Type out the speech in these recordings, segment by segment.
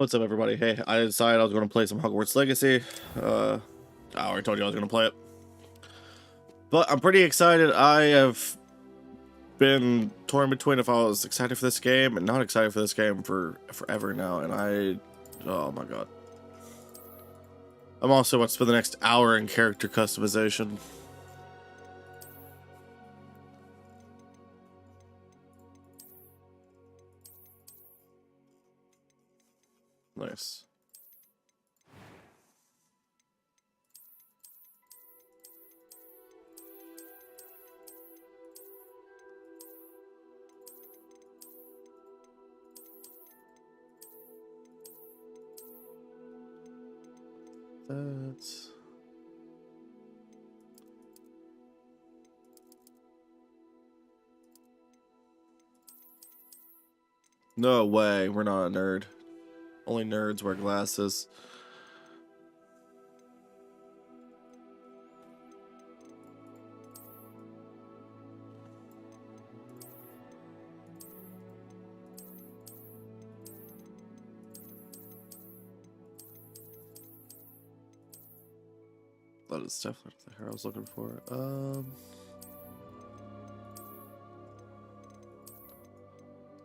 What's up, everybody? Hey, I decided I was going to play some Hogwarts Legacy. I already told you I was going to play it. But I'm pretty excited. I have been torn between if I was excited for this game and not excited for this game for forever now. And oh my god. I'm also about to spend the next hour in character customization. Nice. That's... No way, we're not a nerd. Only nerds wear glasses. That is definitely the hair I was looking for.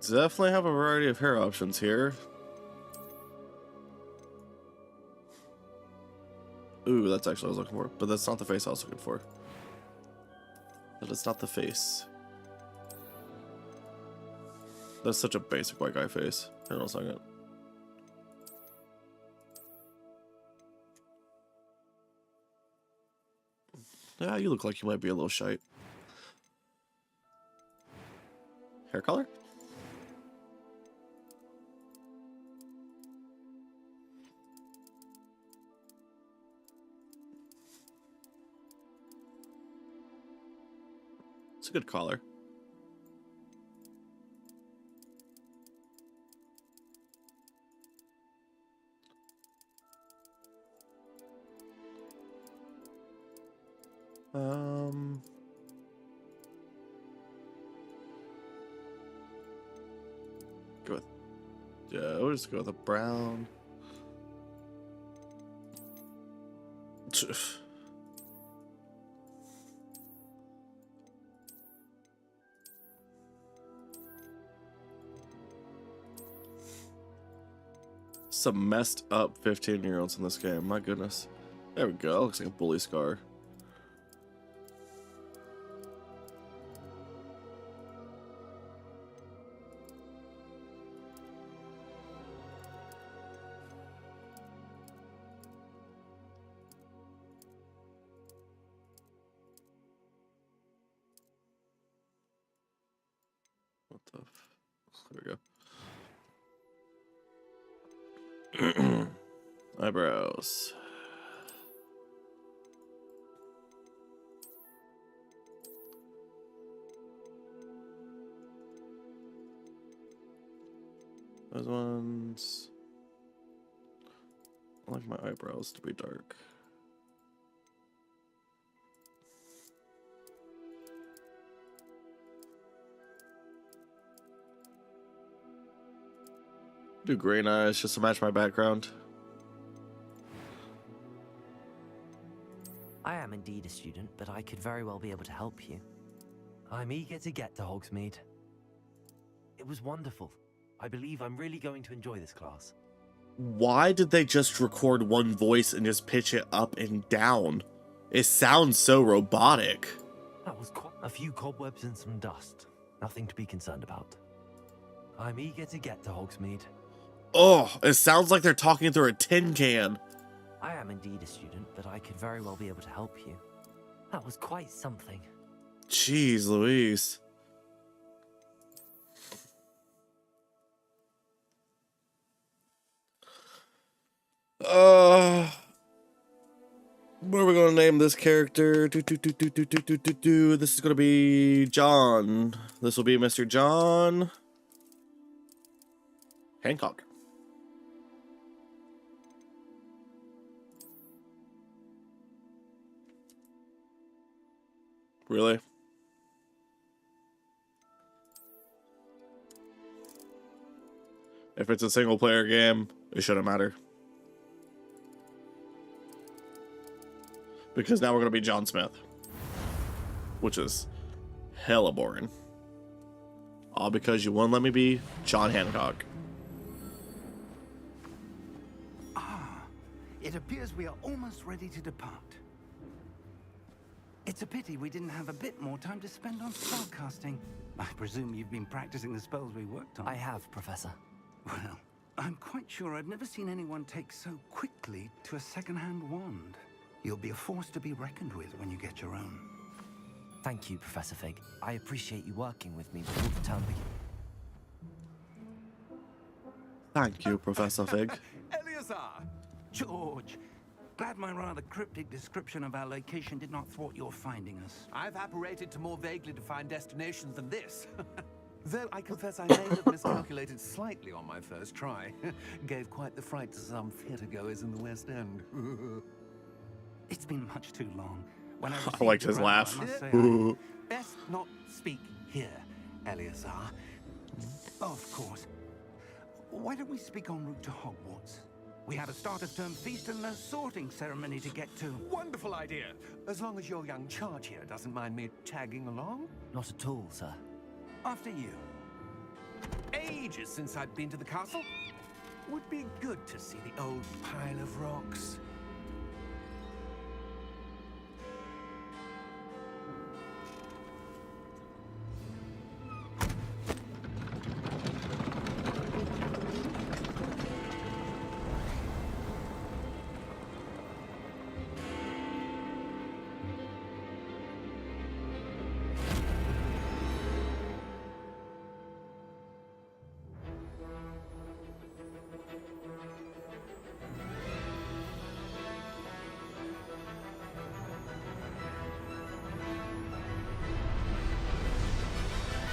Definitely have a variety of hair options here. Ooh, that's actually what I was looking for, but that's not the face I was looking for. That is not the face. That's such a basic white guy face. Hold on a second. Yeah, you look like you might be a little shite. Hair color? It's a good collar. Go with, yeah, we'll just go with a brown. Some messed up 15-year-olds in this game. My goodness. There we go. Looks like a bully scar. What the there we go. Eyebrows. Those ones. I like my eyebrows to be dark. Do green eyes just to match my background. I am indeed a student, but I could very well be able to help you. I'm eager to get to Hogsmeade. It was wonderful. I believe I'm really going to enjoy this class. Why did they just record one voice and just pitch it up and down? It sounds so robotic. That was quite a few cobwebs and some dust. Nothing to be concerned about. I'm eager to get to Hogsmeade. Oh, it sounds like they're talking through a tin can. I am indeed a student, but I could very well be able to help you. That was quite something. Jeez Louise. What are we gonna name this character? This is gonna be John. This will be Mr. John Hancock. Really? If it's a single player game, it shouldn't matter. Because now we're gonna be John Smith, which is hella boring. All because you wouldn't let me be John Hancock. It appears we are almost ready to depart. It's a pity we didn't have a bit more time to spend on spellcasting. I presume you've been practicing the spells we worked on. I have, Professor. Well, I'm quite sure I've never seen anyone take so quickly to a second-hand wand. You'll be a force to be reckoned with when you get your own. Thank you, Professor Fig. I appreciate you working with me before the term begins. Thank you, Professor Fig. Eleazar! George! Glad my rather cryptic description of our location did not thwart your finding us. I've apparated to more vaguely defined destinations than this. Though I confess I may have miscalculated slightly on my first try. Gave quite the fright to some theatre-goers in the West End. It's been much too long. When I liked his laugh. I must say Best not speak here, Eleazar. of course. Why don't we speak en route to Hogwarts? We have a start-of-term feast and a sorting ceremony to get to. Wonderful idea. As long as your young charge here doesn't mind me tagging along. Not at all, sir. After you. Ages since I'd been to the castle. Would be good to see the old pile of rocks.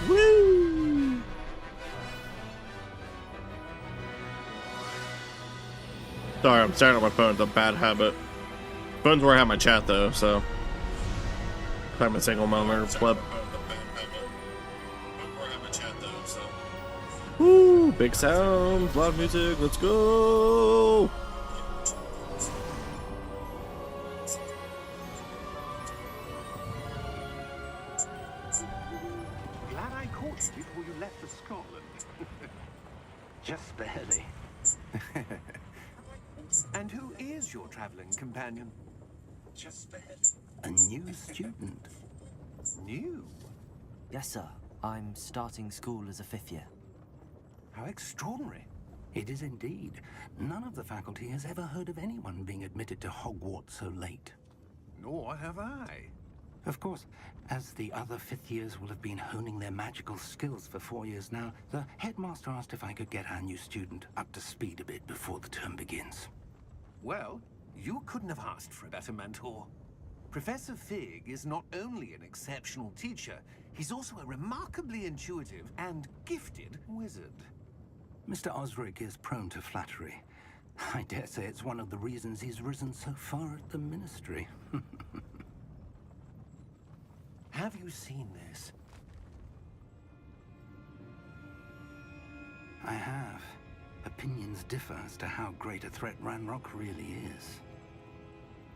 Woo! Sorry, I'm staring at my phone. It's a bad habit. Phone's where I have my chat, though, so. If I'm a single moment or flip. Woo! Big sounds, loud music, let's go! Glad I caught you before you left for Scotland. Just barely. And who is your traveling companion? Just barely. A new student. New? Yes, sir. I'm starting school as a 5th year. How extraordinary. It is indeed. None of the faculty has ever heard of anyone being admitted to Hogwarts so late. Nor have I. Of course, as the other 5th years will have been honing their magical skills for 4 years now, the headmaster asked if I could get our new student up to speed a bit before the term begins. Well, you couldn't have asked for a better mentor. Professor Fig is not only an exceptional teacher, he's also a remarkably intuitive and gifted wizard. Mr. Osric is prone to flattery. I dare say it's one of the reasons he's risen so far at the Ministry. Have you seen this? I have. Opinions differ as to how great a threat Ranrock really is.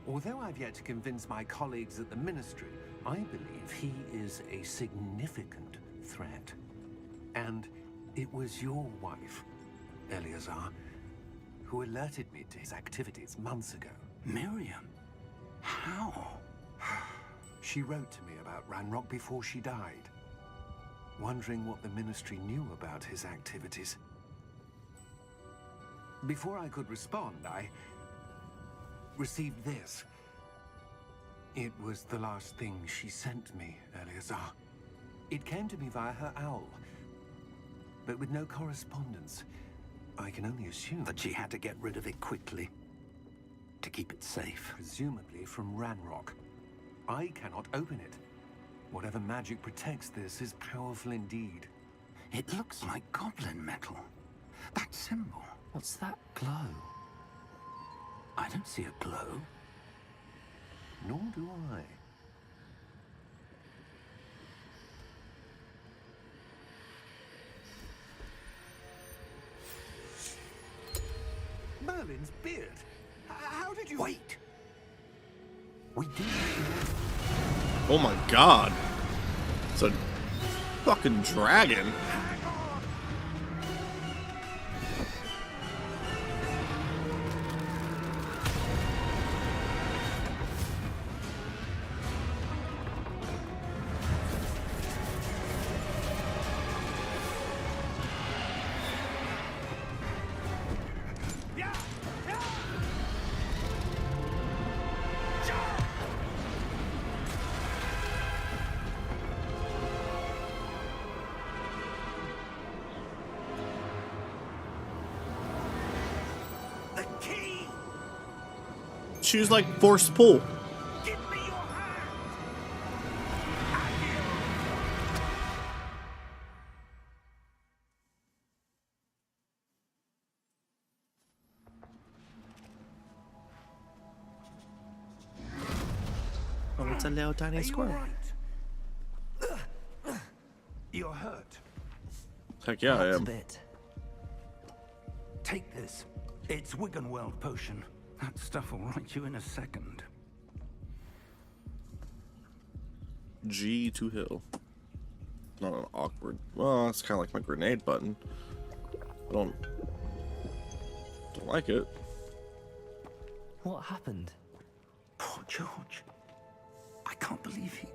Although I've yet to convince my colleagues at the Ministry, I believe he is a significant threat. And it was your wife, Eleazar, who alerted me to his activities months ago. Miriam? How? She wrote to me about Ranrock before she died, wondering what the Ministry knew about his activities. Before I could respond, I received this. It was the last thing she sent me, Eleazar. It came to me via her owl, but with no correspondence. I can only assume That she had to get rid of it quickly. To keep it safe. presumably from Ranrock. I cannot open it. Whatever magic protects this is powerful indeed. It looks like goblin metal. That symbol. What's that glow? I don't see a glow. Nor do I. Merlin's beard. How did you... Wait! We do. Oh my god. It's a fucking dragon. The key! Choose like force pull. Give me your hand! Oh, it's a little tiny Are you squirrel. all right? You're hurt. Heck yeah, I That's a am. bit. Take this. It's Wiggenweld potion. That stuff will right you in a second. G to heal. Not an awkward. Well, it's kind of like my grenade button. I don't like it. What happened? Poor George. I can't believe he...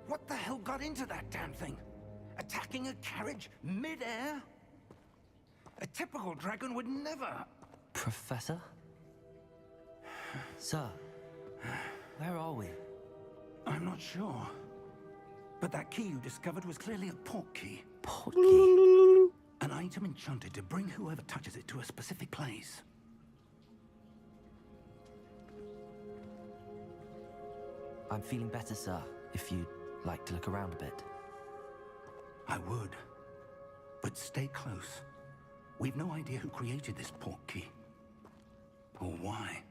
What the hell got into that damn thing? Attacking a carriage mid-air? A typical dragon would never... Professor? Sir, where are we? I'm not sure. But that key you discovered was clearly a port key. Port key? An item enchanted to bring whoever touches it to a specific place. I'm feeling better, sir, if you'd like to look around a bit. I would. But stay close. We've no idea who created this port key. Or why.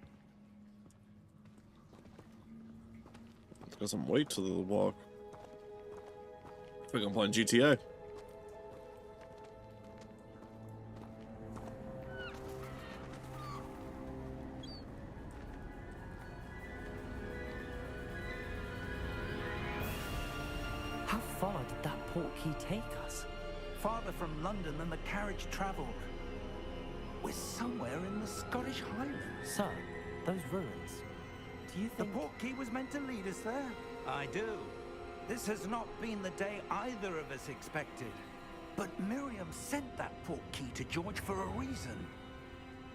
It's got some weight to the walk. I think I'm playing GTA. How far did that port key take us? Farther from London than the carriage travelled. We're somewhere in the Scottish Highlands. Sir, those ruins. Do you The think... port key was meant to lead us there? I do. This has not been the day either of us expected. But Miriam sent that port key to George for a reason.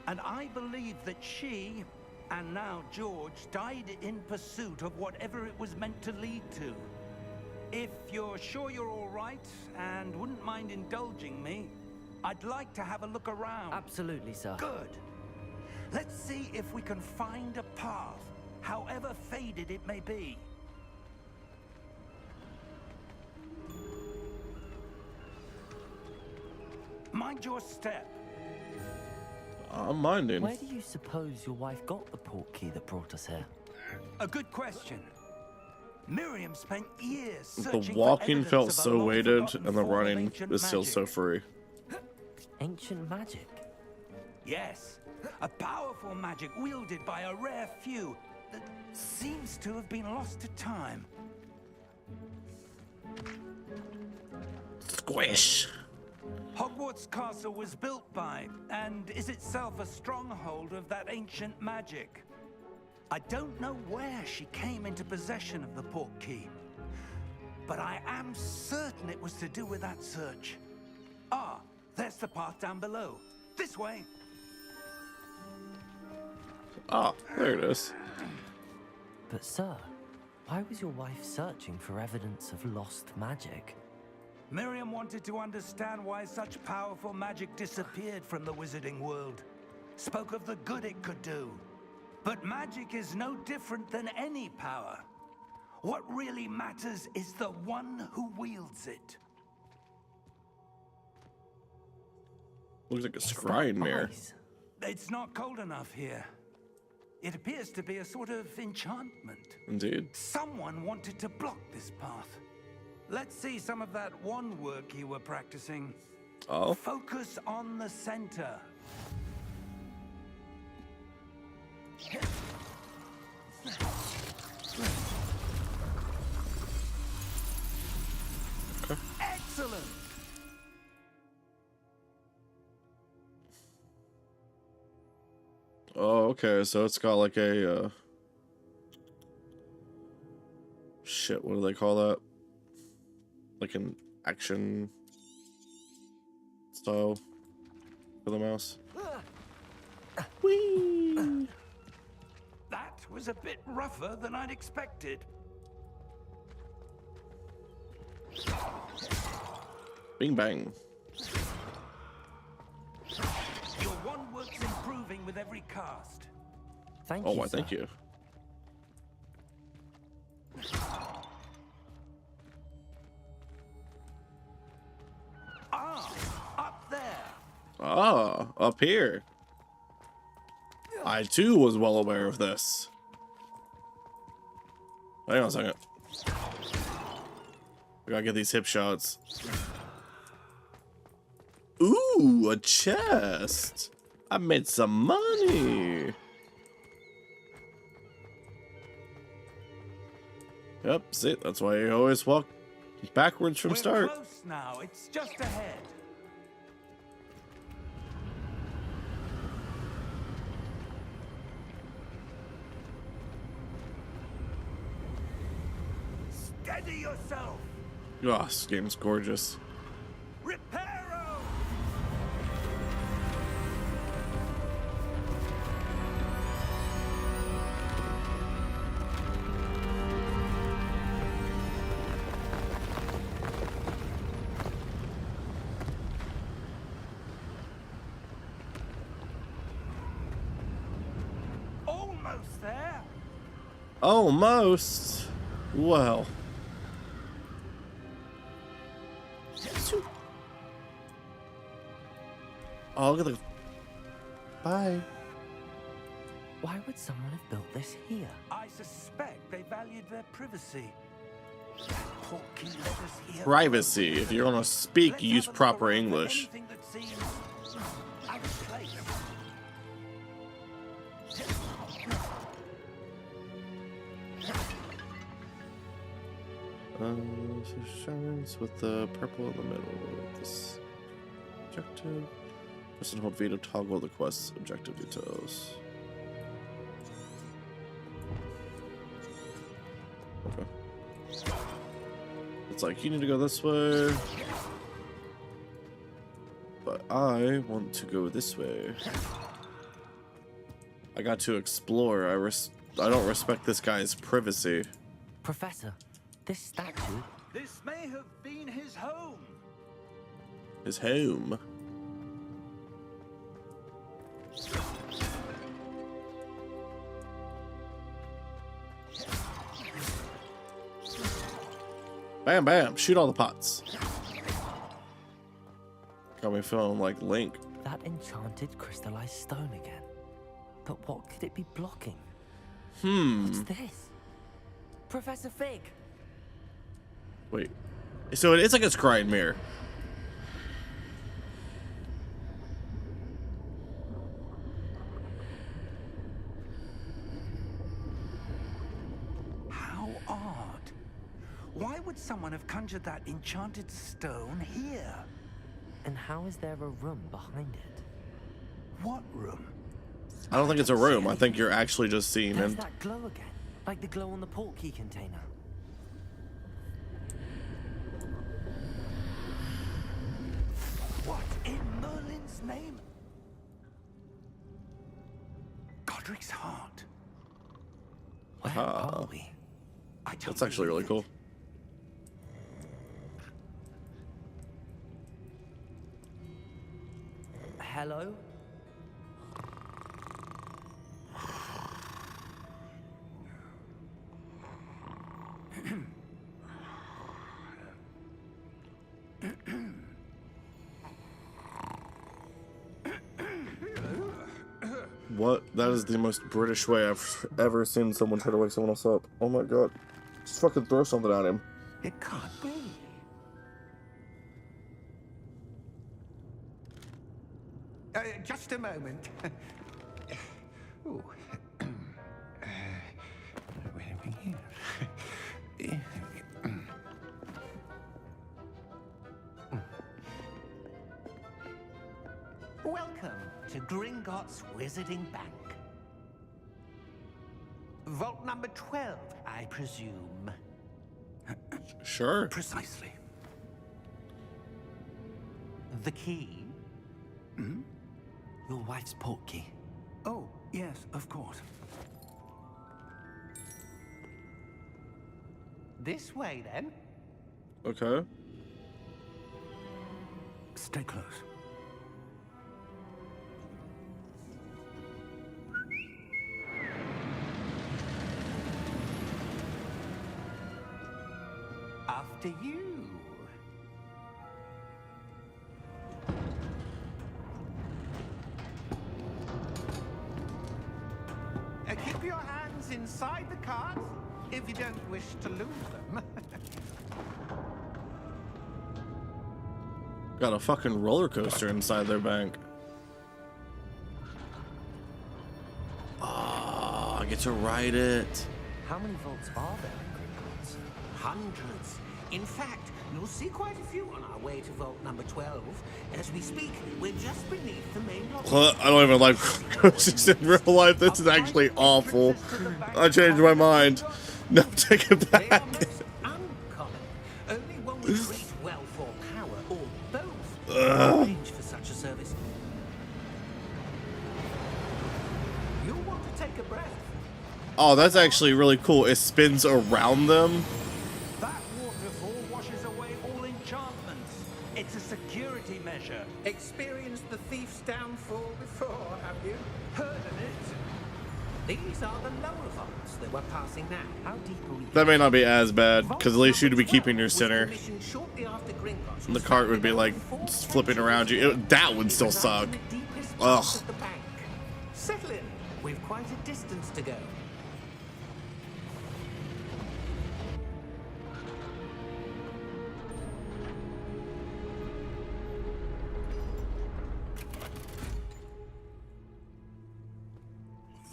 And I believe that she, and now George, died in pursuit of whatever it was meant to lead to. If you're sure you're all right and wouldn't mind indulging me, I'd like to have a look around. Absolutely, sir. Good. Let's see if we can find a path, however faded it may be. Mind your step. I'm minding. Where do you suppose your wife got the port key that brought us here? A good question. Miriam spent years The searching walking for felt evidence of a so weighted, long-forgotten and the form of running ancient is still magic. so free. Ancient magic? Yes, a powerful magic wielded by a rare few that seems to have been lost to time. Squish. Hogwarts Castle was built by, and is itself a stronghold of that ancient magic. I don't know where she came into possession of the port key, but I am certain it was to do with that search. Ah, there's the path down below. This way. Ah, there it is. But sir, why was your wife searching for evidence of lost magic? Miriam wanted to understand why such powerful magic disappeared from the wizarding world. Spoke of the good it could do. But magic is no different than any power. What really matters is the one who wields it. Looks like a Is that scrying mirror. ice? It's not cold enough here. It appears to be a sort of enchantment. Indeed. Someone wanted to block this path. Let's see some of that wand work you were practicing. Oh. Focus on the center. Excellent. Oh, okay, so it's got like a, shit, what do they call that? Like an action style for the mouse. Whee! That was a bit rougher than I'd expected. Bing bang. Your one work's improving with every cast. Thank Oh, you, why, sir. thank you. Ah, up there. Ah, up here. I too was well aware of this. Hang on a second. I gotta get these hip shots. Ooh, a chest. I made some money. Yep, see, that's why you always walk backwards from We're start. close now. It's just ahead. Steady yourself. Oh, this game's gorgeous. Reparo. Almost there. Almost. Well. Oh, look at the... Bye. Why would someone have built this here? I suspect they valued their privacy. That portkey let us hear Privacy. If you're gonna speak, Let's use have a look proper around for English. anything that seems out of place. Shines with the purple in the middle. This objective. Press and hold V to toggle the quest's objective details. Okay. It's like you need to go this way, but I want to go this way. I got to explore. I don't respect this guy's privacy. Professor, this statue... This may have been his home. His home. Bam, bam. Shoot all the pots. Got me feeling like Link. That enchanted crystallized stone again. But what could it be blocking? What's this? Professor Fig! Wait. So it is like a scrying mirror. How odd. Why would someone have conjured that enchanted stone here? And how is there a room behind it? What room? I don't think it's a room. I think you're actually just seeing There's him. that glow again. Like the glow on the portkey container. What in Merlin's name? Godric's heart. Where Ah. are we? I don't That's actually really believe cool. Hello? What? That is the most British way I've ever seen someone try to wake someone else up. Oh my god. Just fucking throw something at him. it. It can't be. Just a moment. Ooh. Gringotts Wizarding Bank. Vault number 12, I presume. Sure. Precisely. The key? Your wife's portkey. Oh, yes, of course. This way, then. Okay. Stay close. After you. Keep your hands inside the cart if you don't wish to lose them. Got a fucking roller coaster inside their bank. Ah, I get to ride it. How many vaults are there in Gringotts? Hundreds. In fact, you'll see quite a few on our way to vault number 12. As we speak, we're just beneath the main lobby. I don't even like roller coasters in real life. This is actually awful. I changed my mind. No, take it They are back. most uncommon. Only one with great wealth or power, or both, arrange for such a service. You'll want to take a breath. Oh, that's actually really cool. It spins around them. That waterfall washes away all enchantments. It's a security measure. Experienced the thief's downfall before, have you? Heard of it? These are the lower vaults that we're passing now. How deep are we? That may not be as bad, because at least you'd be keeping your center. And The cart would be like flipping around you. That would still suck. Ugh. Settle in. We've quite a distance to go.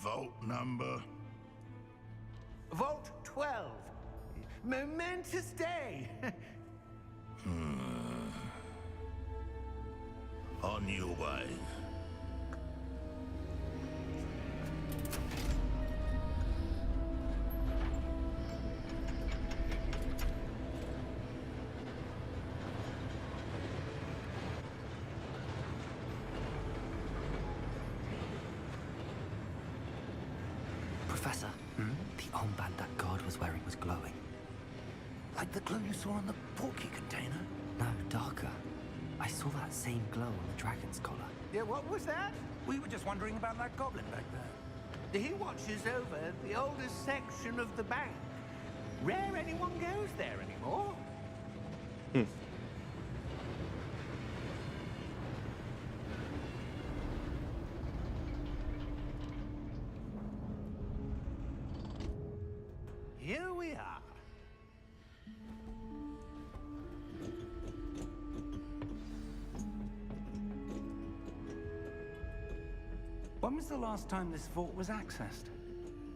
Vault number. Vault 12. Momentous day. On your way. Professor, the armband that guard was wearing was glowing. Like the glow you saw on the portkey container? No, darker. I saw that same glow on the dragon's collar. Yeah, what was that? We were just wondering about that goblin back there. He watches over the oldest section of the bank. Rare anyone goes there anymore. Here we are. When was the last time this vault was accessed?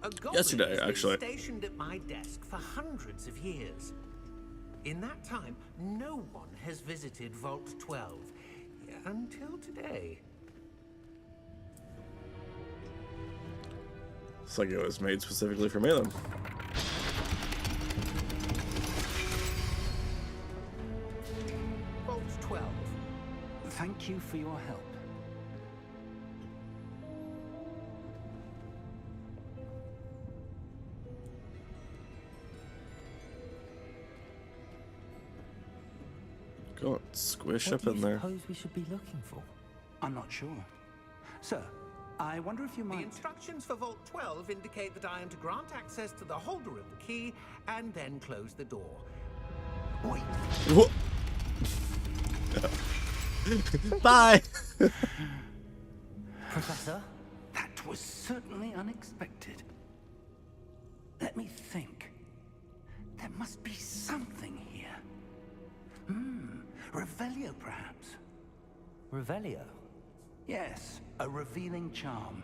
A goblin Yesterday, has been actually. stationed at my desk for hundreds of years. In that time, no one has visited Vault 12 until today. It's like it was made specifically for me then. Vault 12. Thank you for your help. Go on, squish What up do you in there. suppose we should be looking for? I'm not sure. Sir, I wonder if you The might... instructions for Vault 12 indicate that I am to grant access to the holder of the key and then close the door. Wait. Wha- Bye. Professor? That was certainly unexpected. Let me think. There must be something here. Revelio, perhaps. Revelio? Yes, a revealing charm.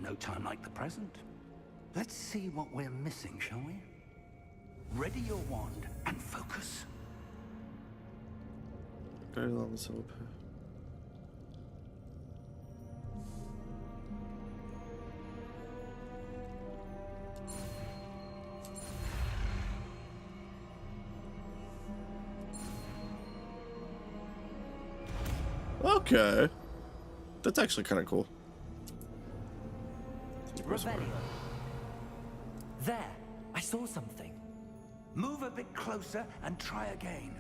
No time like the present. Let's see what we're missing, shall we? Ready your wand and focus. Very long silver path. Okay. That's actually kind of cool. Revelio. There, I saw something. Move a bit closer and try again.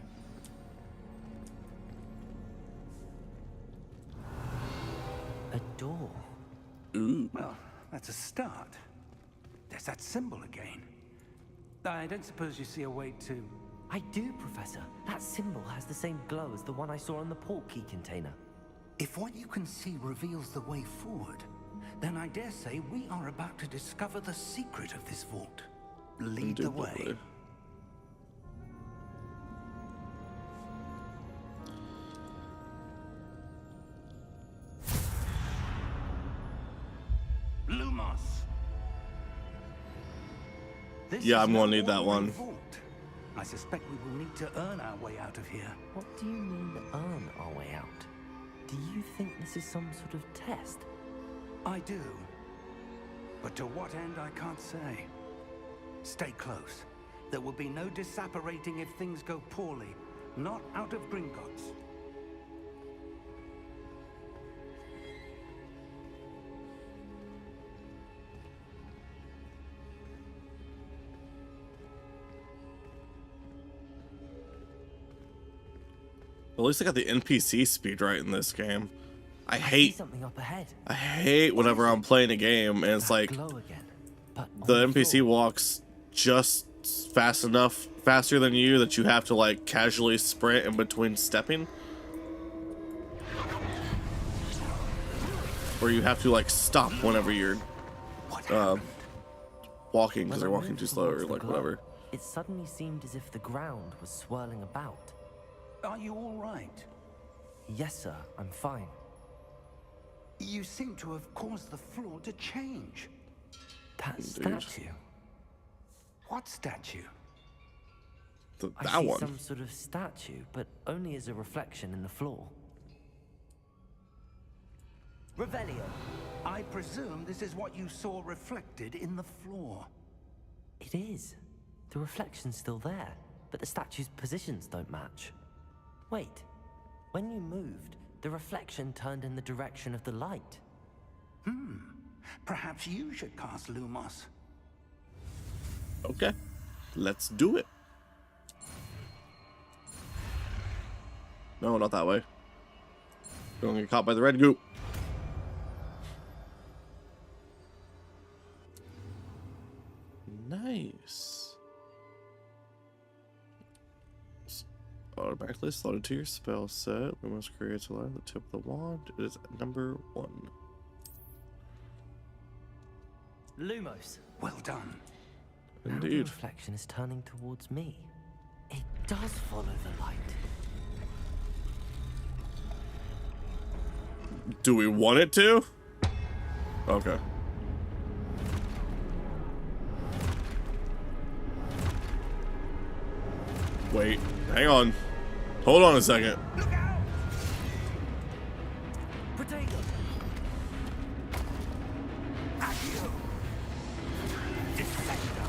A door. Ooh. Well, that's a start. There's that symbol again. I don't suppose you see a way to... I do, Professor. That symbol has the same glow as the one I saw on the port key container. If what you can see reveals the way forward, then I dare say we are about to discover the secret of this vault. Lead the way. Indubitably. Lumos! This Yeah, is I'm gonna no need that ordinary one. vault. I suspect we will need to earn our way out of here. What do you mean, earn our way out? Do you think this is some sort of test? I do. But to what end, I can't say. Stay close. There will be no disapparating if things go poorly. Not out of Gringotts. At least I got the NPC speed right in this game. I See hate something up ahead. I hate whenever I'm playing a game and it's That like glow again. But on the NPC floor. walks just fast enough, faster than you, that you have to like casually sprint in between stepping. Or you have to like stop whenever you're What happened? walking because When they're I walking moved too slow or towards the like glow, whatever. It suddenly seemed as if the ground was swirling about. Are you all right? Yes, sir, I'm fine. You seem to have caused the floor to change. That statue. What statue? I That see one. some sort of statue, but only as a reflection in the floor. Revelio. I presume this is what you saw reflected in the floor. It is. The reflection's still there, but the statue's positions don't match. Wait. When you moved, the reflection turned in the direction of the light. Perhaps you should cast Lumos. Okay, let's do it. No, not that way. Don't get caught by the red goop. Nice. Automatically slotted to your spell set. We must create a line at the tip of the wand. It is number 1. Lumos. Well done. Now the Indeed. reflection is turning towards me. It does follow the light. Do we want it to? Okay. Wait, hang on. Hold on a second. Look out! Potato. Accio! Defendo!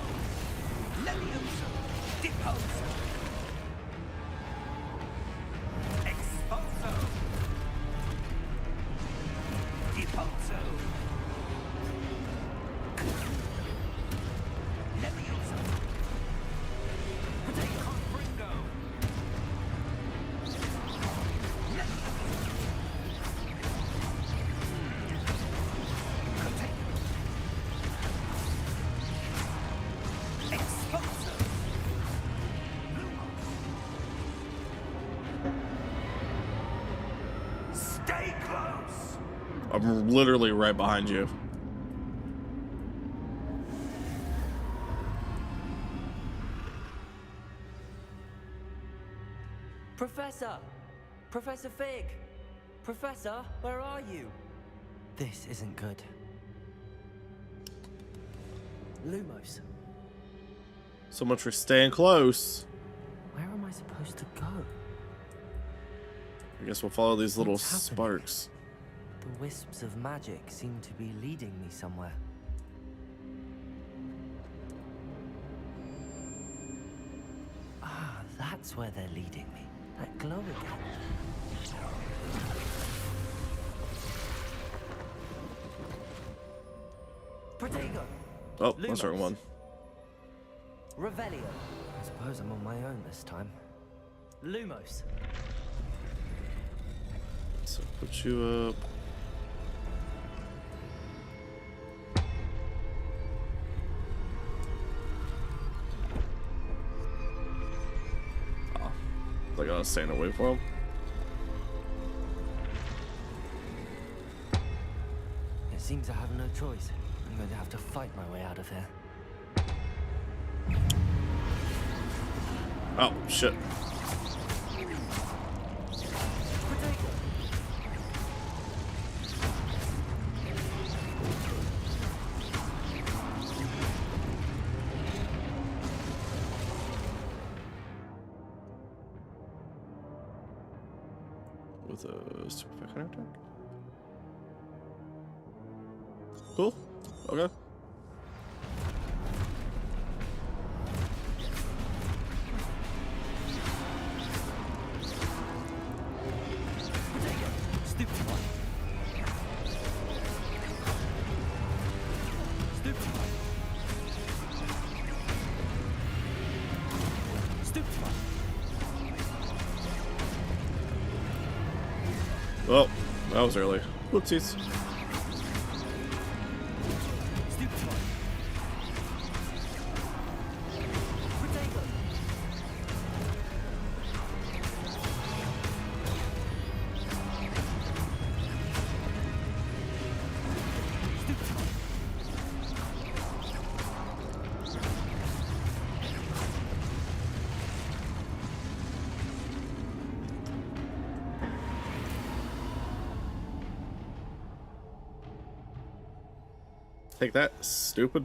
Levioso! Deposo! Expulso! Deposo! Levioso! Potato! Confringo! Stay close! I'm literally right behind you. Professor! Professor Fig! Professor, where are you? This isn't good. Lumos, So much for staying close. where am I supposed to go? I guess we'll follow these little What's happening? sparks. The wisps of magic seem to be leading me somewhere. Ah, that's where they're leading me. That glow again. Protego! Oh, that's the wrong one. Revelio. I suppose I'm on my own this time. Lumos. So put you up. Oh, like I was staying away from him. It seems I have no choice. I'm going to have to fight my way out of here. Oh, shit. With a super kind of attack. Cool. Okay. Stupid one. Stupid one. Stupid one. Well, that was early. Whoopsies. Stupid one. Protego. Stupid one. Take that, stupid.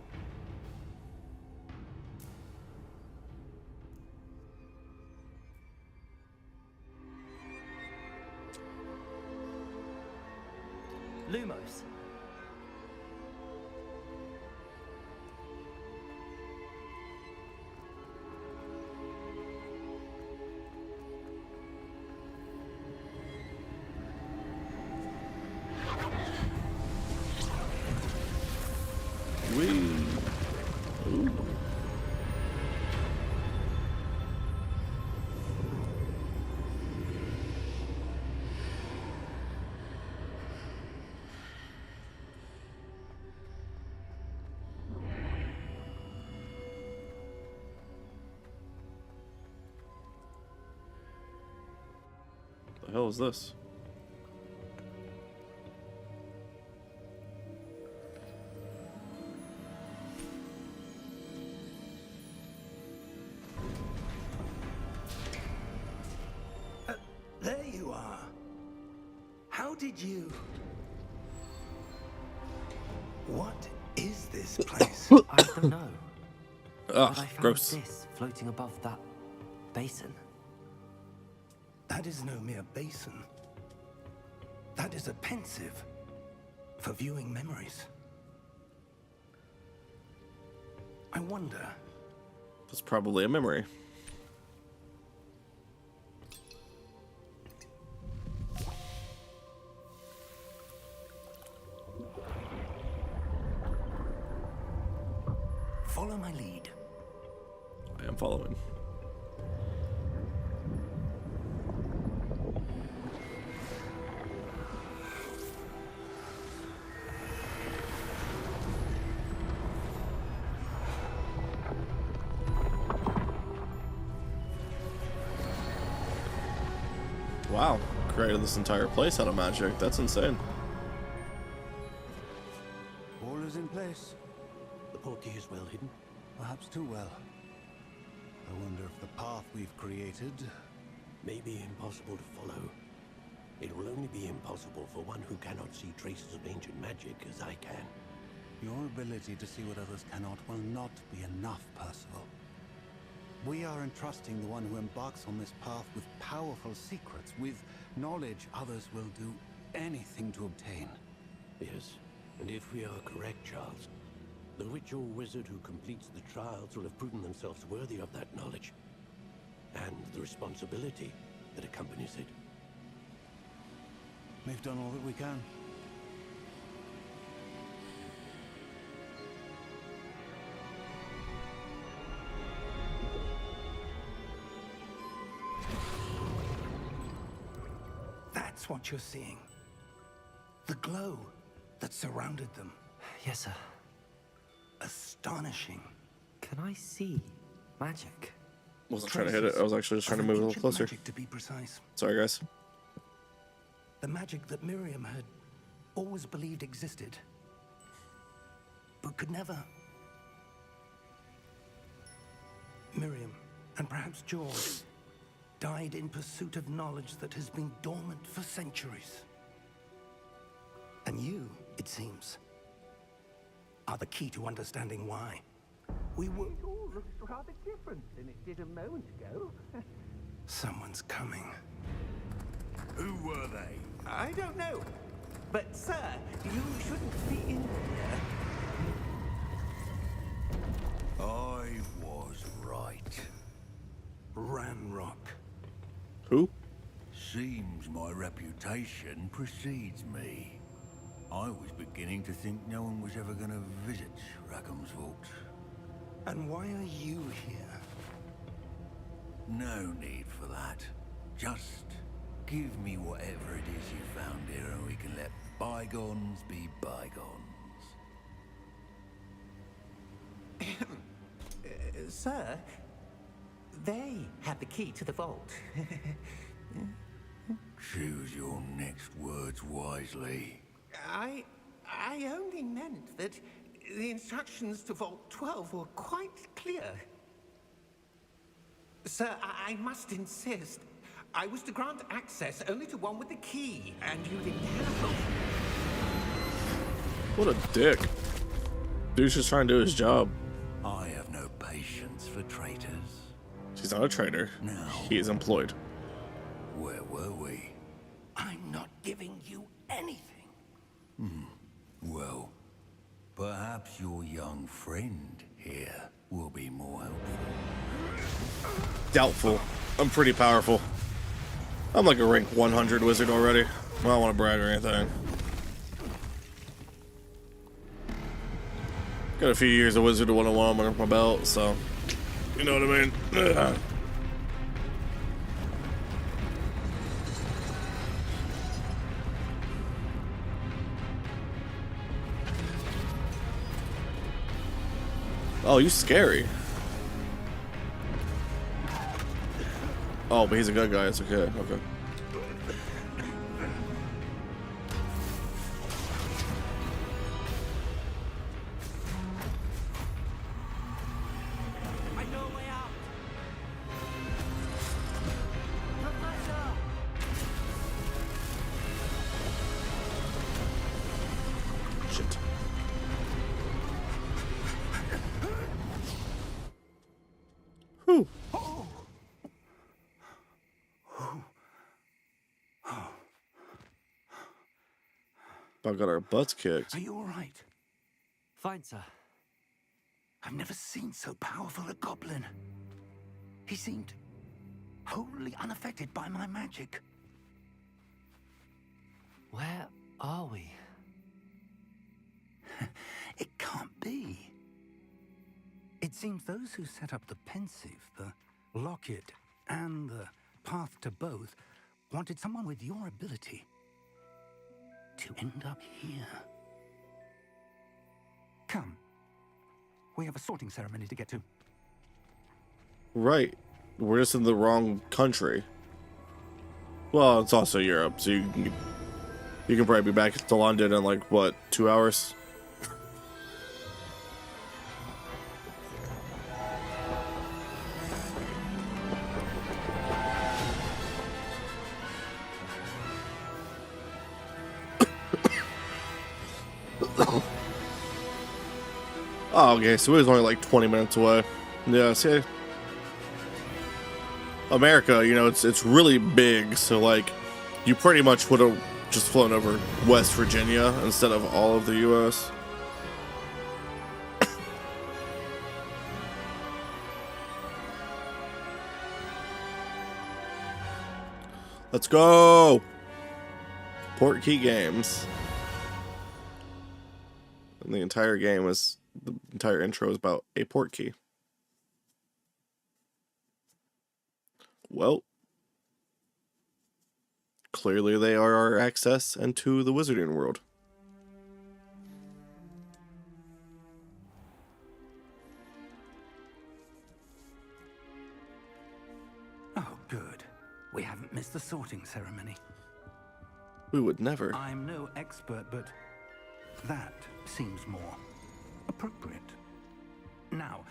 Lumos. Wee. Ooh. The hell is this? There you are. How did you... What is this place? I don't know. But I Ugh, found gross. this floating above that basin. That is no mere basin. That is a pensive for viewing memories. I wonder... That's probably a memory. Follow my lead. I am following. Wow, created this entire place out of magic. That's insane. All is in place. The portkey is well hidden. Perhaps too well. I wonder if the path we've created... May be impossible to follow. It will only be impossible for one who cannot see traces of ancient magic as I can. Your ability to see what others cannot will not be enough, Percival. We are entrusting the one who embarks on this path with powerful secrets, with knowledge others will do anything to obtain. Yes, and if we are correct, Charles, the witch or wizard who completes the trials will have proven themselves worthy of that knowledge, and the responsibility that accompanies it. We've done all that we can. that's what you're seeing. The glow that surrounded them. Yes, sir. Astonishing. Can I see magic? Wasn't trying to hit it. I was actually just trying to move it a little closer. Magic, to be precise. Sorry, guys. The magic that Miriam had always believed existed, but could never. Miriam, and perhaps George, died in pursuit of knowledge that has been dormant for centuries. And you, it seems, are the key to understanding why. We were... It all looks rather different than it did a moment ago. Someone's coming. Who were they? I don't know. But, sir, you shouldn't be in here. I was right. Ranrock. Who? Seems my reputation precedes me. I was beginning to think no one was ever going to visit Rackham's vault. And why are you here? No need for that. Just give me whatever it is you found here and we can let bygones be bygones. Sir, they have the key to the vault. Choose your next words wisely. I only meant that the instructions to Vault 12 were quite clear. Sir, I must insist. I was to grant access only to one with the key, and you didn't have it. What a dick. Dude's just trying to do his job. I have no patience for traitors. He's not a traitor. No. He is employed. Where were we? I'm not giving you anything. Well, perhaps your young friend here will be more helpful. Doubtful. I'm pretty powerful. I'm like a rank 100 wizard already. I don't want to brag or anything. Got a few years of Wizard 101 under my belt, so you know what I mean. Ugh. Oh, you scary. Oh, but he's a good guy. It's okay. Okay. I know a way out. Shit. Whew. About got our butts kicked. Are you all right? Fine, sir. I've never seen so powerful a goblin. He seemed wholly unaffected by my magic. Where are we? It can't be. It seems those who set up the pensive, the locket, and the path to both wanted someone with your ability to end up here. Come. We have a sorting ceremony to get to. Right. We're just in the wrong country. Well, it's also Europe, so you can probably be back to London in like, what, 2 hours? Oh, okay, so it was only like 20 minutes away. Yeah, see, America, you know, it's really big, so like, you pretty much would have just flown over West Virginia instead of all of the U.S. Let's go! Portkey Games. And the entire game is, the entire intro is about a portkey. Well, clearly they are our access into the wizarding world. Oh, good. We haven't missed the sorting ceremony. We would never. I'm no expert, but that seems more appropriate. Now,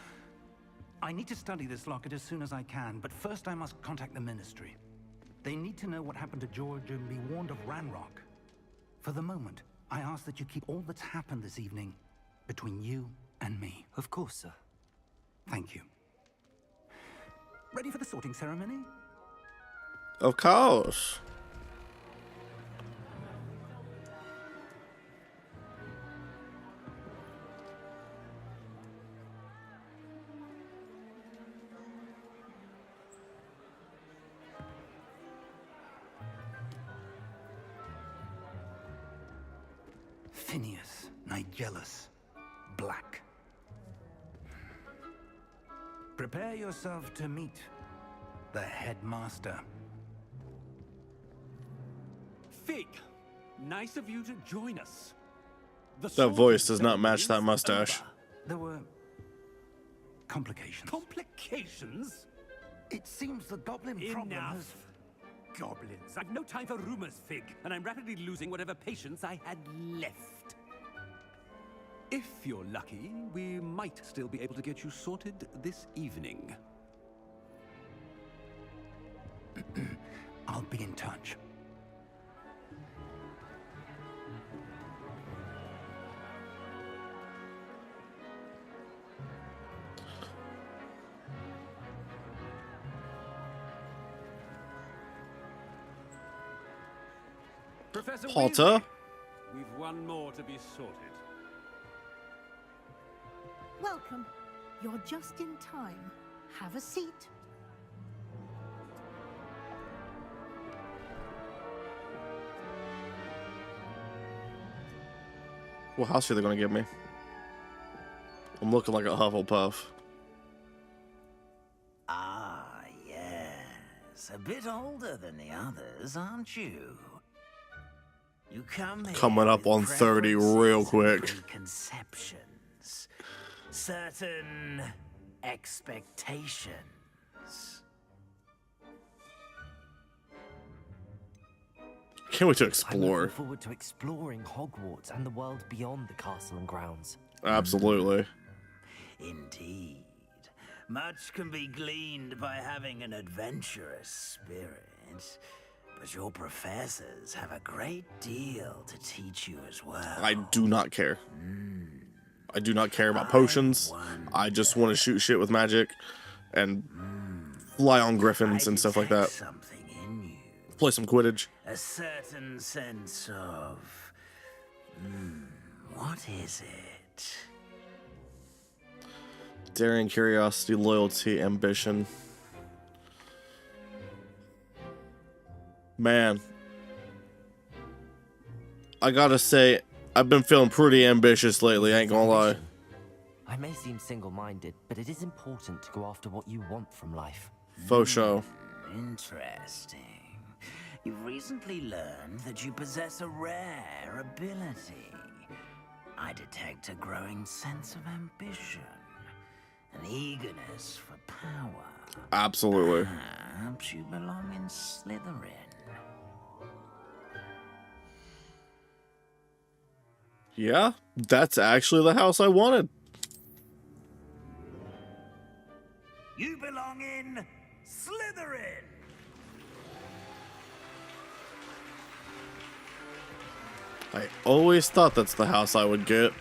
I need to study this locket as soon as I can, but first I must contact the Ministry. They need to know what happened to George and be warned of Ranrock. For the moment, I ask that you keep all that's happened this evening between you and me. Of course, sir. Thank you. Ready for the sorting ceremony? Of course. Phineas, Nigellus, Black. Prepare yourself to meet the headmaster. Fig, nice of you to join us. That voice does not match that mustache. There were complications. Complications? It seems the goblin problem has... Enough. Goblins. I've no time for rumors, Fig, and I'm rapidly losing whatever patience I had left. If you're lucky, we might still be able to get you sorted this evening. I'll be in touch. Professor Potter? Weasley, we've one more to be sorted. Welcome. You're just in time. Have a seat. What house are they gonna give me? I'm looking like a Hufflepuff. Ah, yes. A bit older than the others, aren't you? You come here Coming up with on 30 real preferences and quick. preconceptions, certain expectations. Can't wait to I'm explore. looking forward to exploring Hogwarts and the world beyond the castle and grounds. Absolutely. Indeed. Much can be gleaned by having an adventurous spirit. But your professors have a great deal to teach you as well. I do not care. I do not care about potions. I just want to shoot shit with magic and fly on griffins and stuff like that. Something in you. Play some Quidditch. A certain sense of... what is it? Daring, curiosity, loyalty, ambition. Man, I gotta say, I've been feeling pretty ambitious lately, ain't gonna lie. I may seem single-minded, but it is important to go after what you want from life. Faux show. Interesting. You've recently learned that you possess a rare ability. I detect a growing sense of ambition, an eagerness for power. Absolutely. Perhaps you belong in Slytherin. Yeah, that's actually the house I wanted. You belong in Slytherin! I always thought that's the house I would get.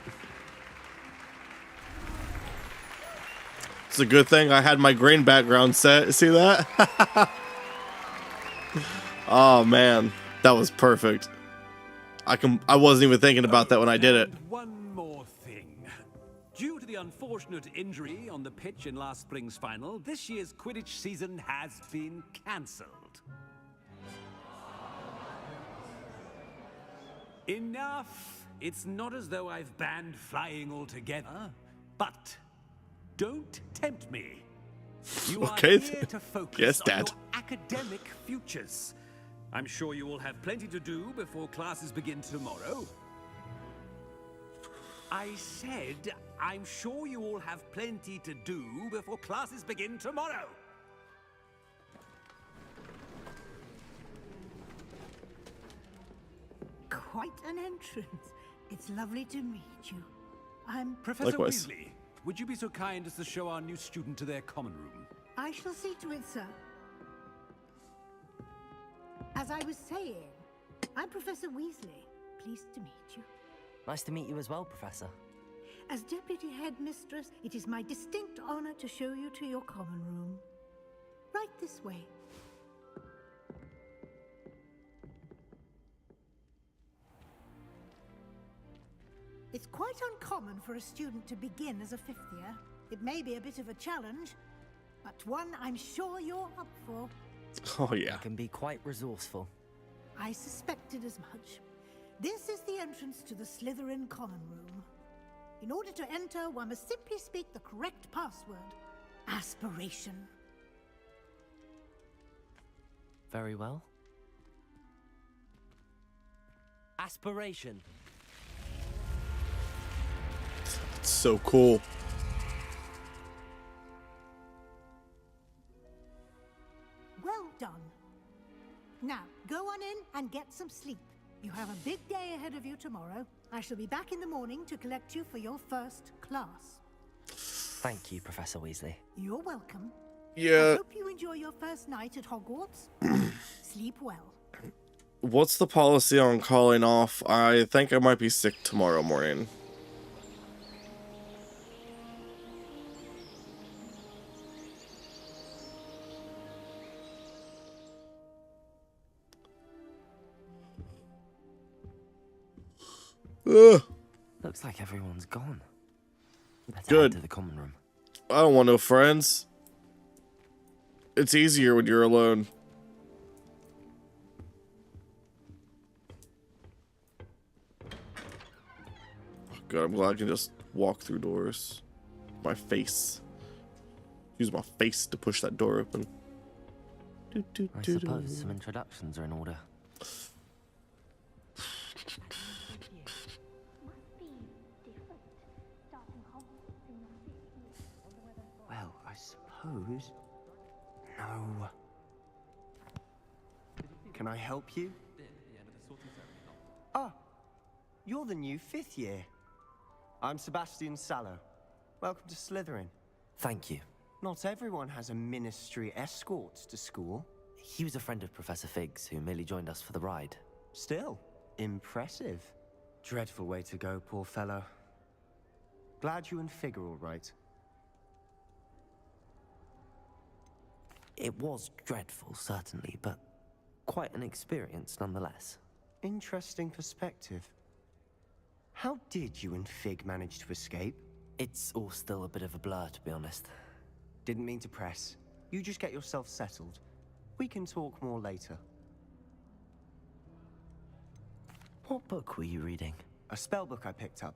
It's a good thing I had my green background set. See that? Oh man, that was perfect. I wasn't even thinking about that when I did it. And one more thing. Due to the unfortunate injury on the pitch in last spring's final, this year's Quidditch season has been cancelled. Enough! It's not as though I've banned flying altogether, but don't tempt me. You Okay, are here to focus yes, on Dad. your academic futures. I'm sure you all have plenty to do before classes begin tomorrow. I said, I'm sure you all have plenty to do before classes begin tomorrow. Quite an entrance. It's lovely to meet you. I'm... Professor Likewise. Weasley, would you be so kind as to show our new student to their common room? I shall see to it, sir. As I was saying, I'm Professor Weasley. Pleased to meet you. Nice to meet you as well, Professor. As Deputy Headmistress, it is my distinct honor to show you to your common room. Right this way. It's quite uncommon for a student to begin as a fifth year. It may be a bit of a challenge, but one I'm sure you're up for. Oh, yeah. You can be quite resourceful. I suspected as much. This is the entrance to the Slytherin common room. In order to enter, one must simply speak the correct password. Aspiration. Very well. Aspiration. It's so cool. Well done. Now, go on in and get some sleep. You have a big day ahead of you tomorrow. I shall be back in the morning to collect you for your first class. Thank you, Professor Weasley. You're welcome. Yeah. I hope you enjoy your first night at Hogwarts. Sleep well. What's the policy on calling off? I think I might be sick tomorrow morning. Ugh. Looks like everyone's gone. Better Good. head to the common room. I don't want no friends. It's easier when you're alone. Oh God, I'm glad I can just walk through doors. My face. Use my face to push that door open. I suppose some introductions are in order. Well, I suppose... No. Can I help you? Ah, you're the new fifth year. I'm Sebastian Sallow. Welcome to Slytherin. Thank you. Not everyone has a ministry escort to school. He was a friend of Professor Fig's who merely joined us for the ride. Still, impressive. Dreadful way to go, poor fellow. Glad you and Fig are all right. It was dreadful, certainly, but quite an experience nonetheless. Interesting perspective. How did you and Fig manage to escape? It's all still a bit of a blur, to be honest. Didn't mean to press. You just get yourself settled. We can talk more later. What book were you reading? A spell book I picked up.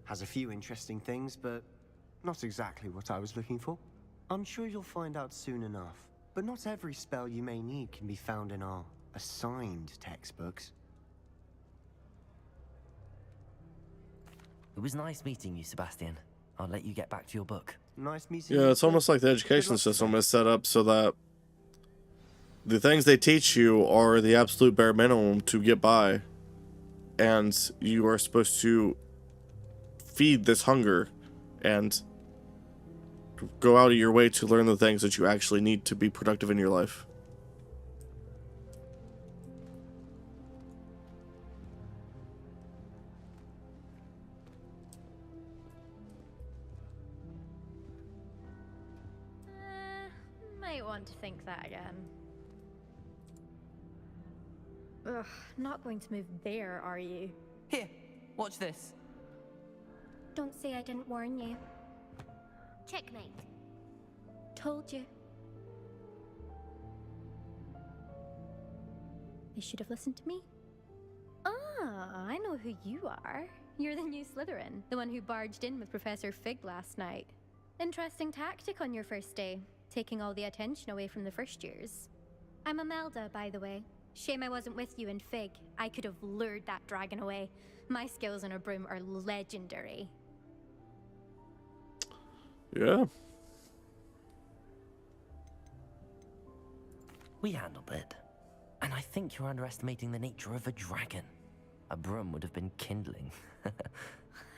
Has a few interesting things, but not exactly what I was looking for. I'm sure you'll find out soon enough. But not every spell you may need can be found in our assigned textbooks. It was nice meeting you, Sebastian. I'll let you get back to your book. Nice meeting you. Yeah, it's almost like the education system is set up so that the things they teach you are the absolute bare minimum to get by. And you are supposed to feed this hunger and go out of your way to learn the things that you actually need to be productive in your life. Might want to think that again. Ugh, not going to move there, are you? Here, watch this. Don't say I didn't warn you. Checkmate. Told you. They should have listened to me. Ah, I know who you are. You're the new Slytherin, the one who barged in with Professor Fig last night. Interesting tactic on your first day, taking all the attention away from the first years. I'm Imelda, by the way. Shame I wasn't with you in Fig. I could have lured that dragon away. My skills on a broom are legendary. Yeah. We handled it. And I think you're underestimating the nature of a dragon. A broom would have been kindling.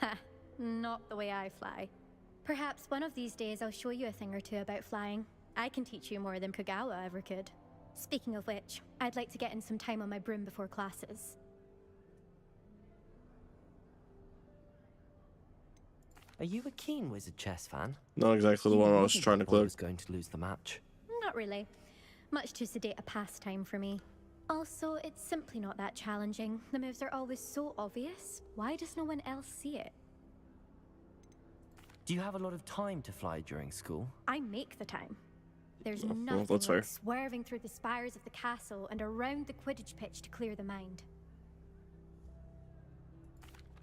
Ha, not the way I fly. Perhaps one of these days I'll show you a thing or two about flying. I can teach you more than Kagawa ever could. Speaking of which, I'd like to get in some time on my broom before classes. Are you a keen wizard chess fan? Not exactly the one I was trying to I click. was going to lose the match. Not really. Much too sedate a pastime for me. Also, it's simply not that challenging. The moves are always so obvious. Why does no one else see it? Do you have a lot of time to fly during school? I make the time. There's well, nothing that's like fair. swerving through the spires of the castle and around the Quidditch pitch to clear the mind.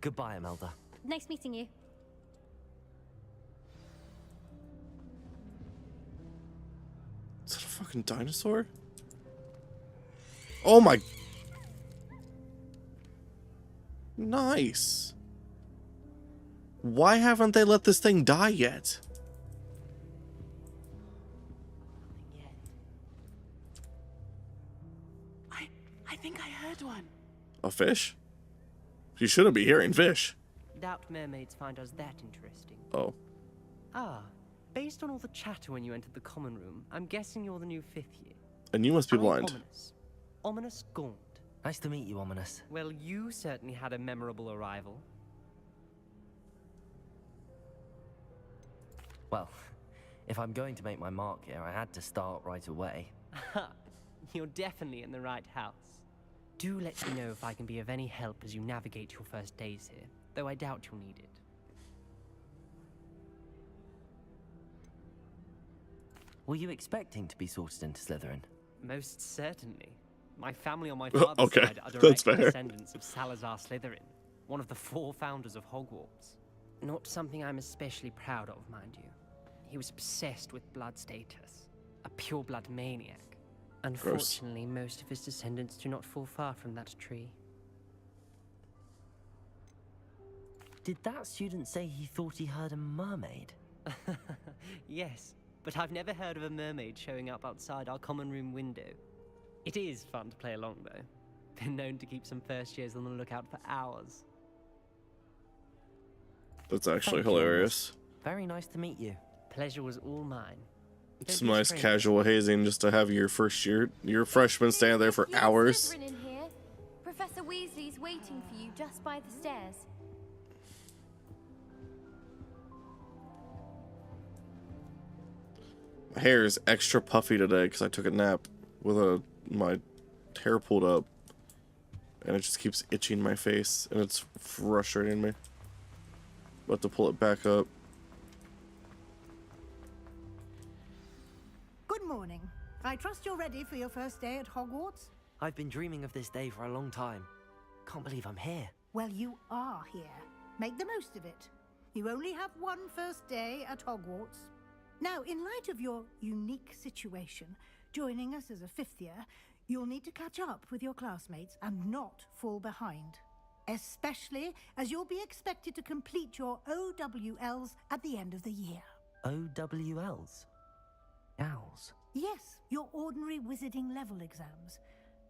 Goodbye, Imelda. Nice meeting you. Is that a fucking dinosaur? Oh my... Nice. Why haven't they let this thing die yet? I think I heard one. A fish? You shouldn't be hearing fish. Doubt mermaids find us that interesting. Oh. Ah, based on all the chatter when you entered the common room, I'm guessing you're the new 5th year. And you must be I'm blind. Ominous. Ominous Gaunt. Nice to meet you, Ominous. Well, you certainly had a memorable arrival. Well, if I'm going to make my mark here, I had to start right away. You're definitely in the right house. Do let me know if I can be of any help as you navigate your first days here, though I doubt you'll need it. Were you expecting to be sorted into Slytherin? Most certainly. My family on my father's Okay, side are that's direct fair. descendants of Salazar Slytherin, one of the 4 founders of Hogwarts. Not something I'm especially proud of, mind you. He was obsessed with blood status, a pure-blood maniac. Unfortunately, most of his descendants do not fall far from that tree. Did that student say he thought he heard a mermaid? Yes, but I've never heard of a mermaid showing up outside our common room window. It is fun to play along, though. Been known to keep some first years on the lookout for hours. That's actually Thank you, hilarious. Very nice to meet you. Pleasure was all mine. Some nice casual hazing just to have your first year, your freshman stand there for hours. In here. Professor Weasley's waiting for you just by the stairs. My hair is extra puffy today because I took a nap with my hair pulled up, and it just keeps itching my face, and it's frustrating me. About to pull it back up. Good morning. I trust you're ready for your first day at Hogwarts? I've been dreaming of this day for a long time. Can't believe I'm here. Well, you are here. Make the most of it. You only have one first day at Hogwarts. Now, in light of your unique situation, joining us as a 5th year, you'll need to catch up with your classmates and not fall behind. Especially as you'll be expected to complete your OWLs at the end of the year. OWLs? Owls? Yes, your ordinary wizarding level exams.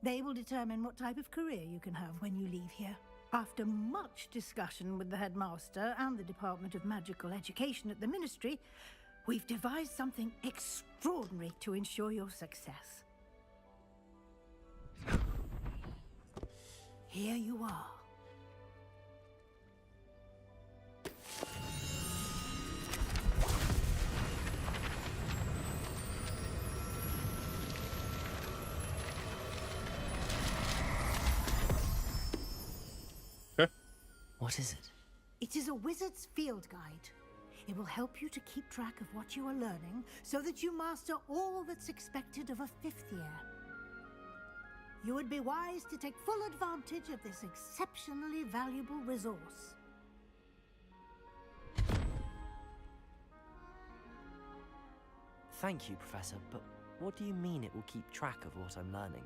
They will determine what type of career you can have when you leave here. After much discussion with the headmaster and the Department of Magical Education at the Ministry, we've devised something extraordinary to ensure your success. Here you are. What is it? It is a wizard's field guide. It will help you to keep track of what you are learning so that you master all that's expected of a 5th year. You would be wise to take full advantage of this exceptionally valuable resource. Thank you, Professor, but what do you mean it will keep track of what I'm learning?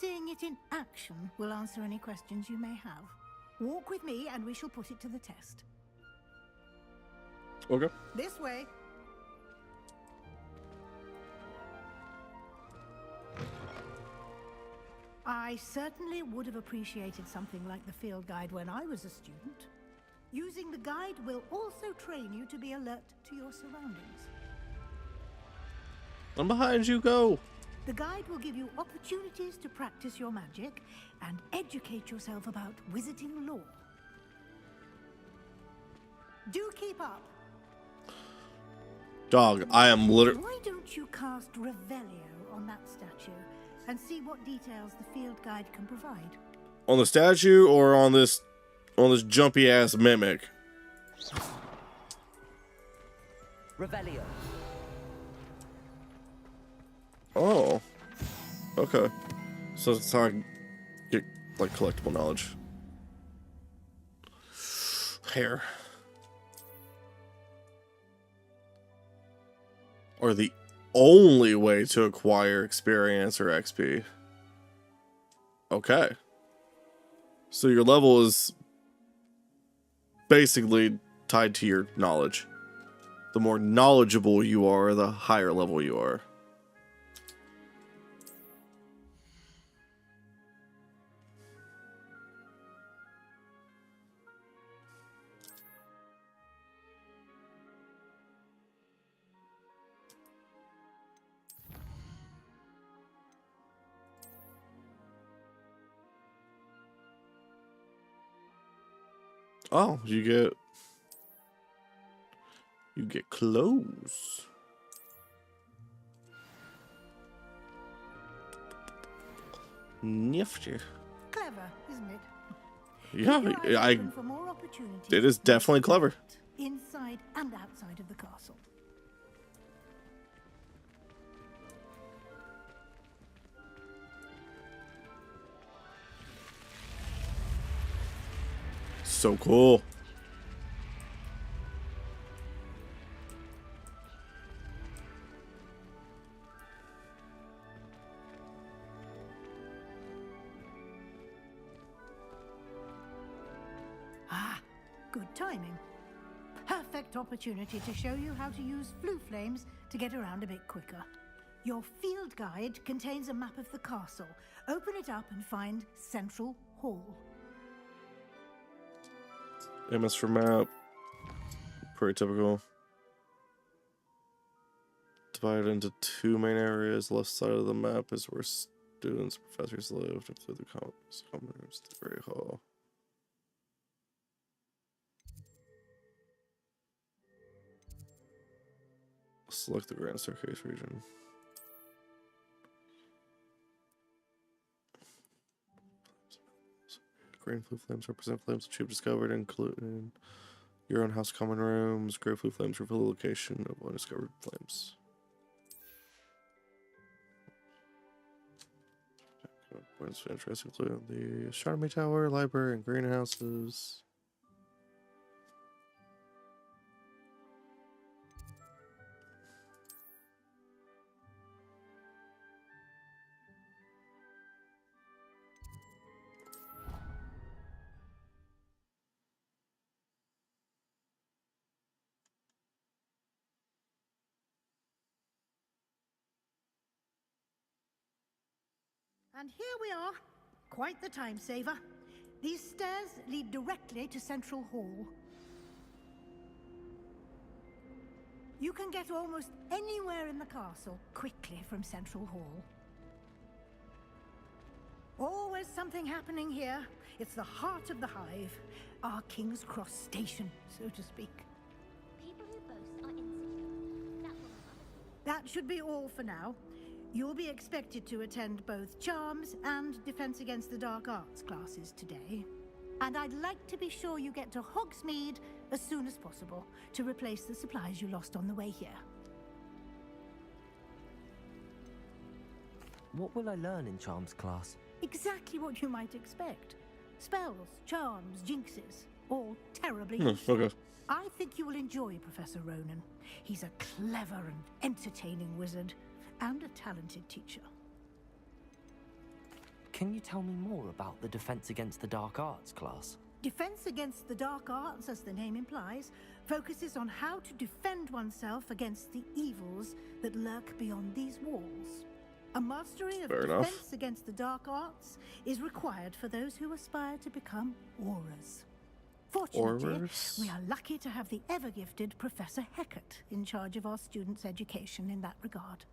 seeing it in action will answer any questions you may have. Walk with me and we shall put it to the test. Okay. This way. I certainly would have appreciated something like the field guide when I was a student. Using the guide will also train you to be alert to your surroundings. I'm behind you, go! The guide will give you opportunities to practice your magic and educate yourself about wizarding lore. Do keep up. Dog, I am literally... Why don't you cast Revelio on that statue and see what details the field guide can provide? On the statue or on this jumpy ass mimic? Revelio. Oh. Okay. So it's how I get like collectible knowledge. Hair. Or the only way to acquire experience or XP. Okay. So your level is basically tied to your knowledge. The more knowledgeable you are, the higher level you are. Oh, you get clothes. Nifty. Clever, isn't it? Yeah, For more opportunities it is definitely clever. inside and outside of the castle. So cool. Ah, good timing. Perfect opportunity to show you how to use flue flames to get around a bit quicker. Your field guide contains a map of the castle. Open it up and find Central Hall. MS for map. Pretty typical. Divided into two main areas. Left side of the map is where students, professors lived, include the common rooms, the Great Hall. Select the Grand Staircase region. Green flue flames represent flames that you've discovered, including your own house common rooms. Gray flue flames reveal the location of undiscovered flames. Points of interest include the astronomy tower, library, and greenhouses. And here we are. Quite the time saver. These stairs lead directly to Central Hall. You can get almost anywhere in the castle quickly from Central Hall. Always something happening here. It's the heart of the hive. Our King's Cross station, so to speak. People who boast are insecure. That should be all for now. You'll be expected to attend both Charms and Defense Against the Dark Arts classes today. And I'd like to be sure you get to Hogsmeade as soon as possible to replace the supplies you lost on the way here. What will I learn in Charms class? Exactly what you might expect. Spells, charms, jinxes, all terribly useful. Okay. I think you will enjoy Professor Ronan. He's a clever and entertaining wizard, and a talented teacher. Can you tell me more about the Defense Against the Dark Arts class? Defense Against the Dark Arts, as the name implies, focuses on how to defend oneself against the evils that lurk beyond these walls. A mastery of Defense Against the Dark Arts is required for those who aspire to become Aurors. Fortunately, we are lucky to have the ever-gifted Professor Hecat in charge of our students' education in that regard.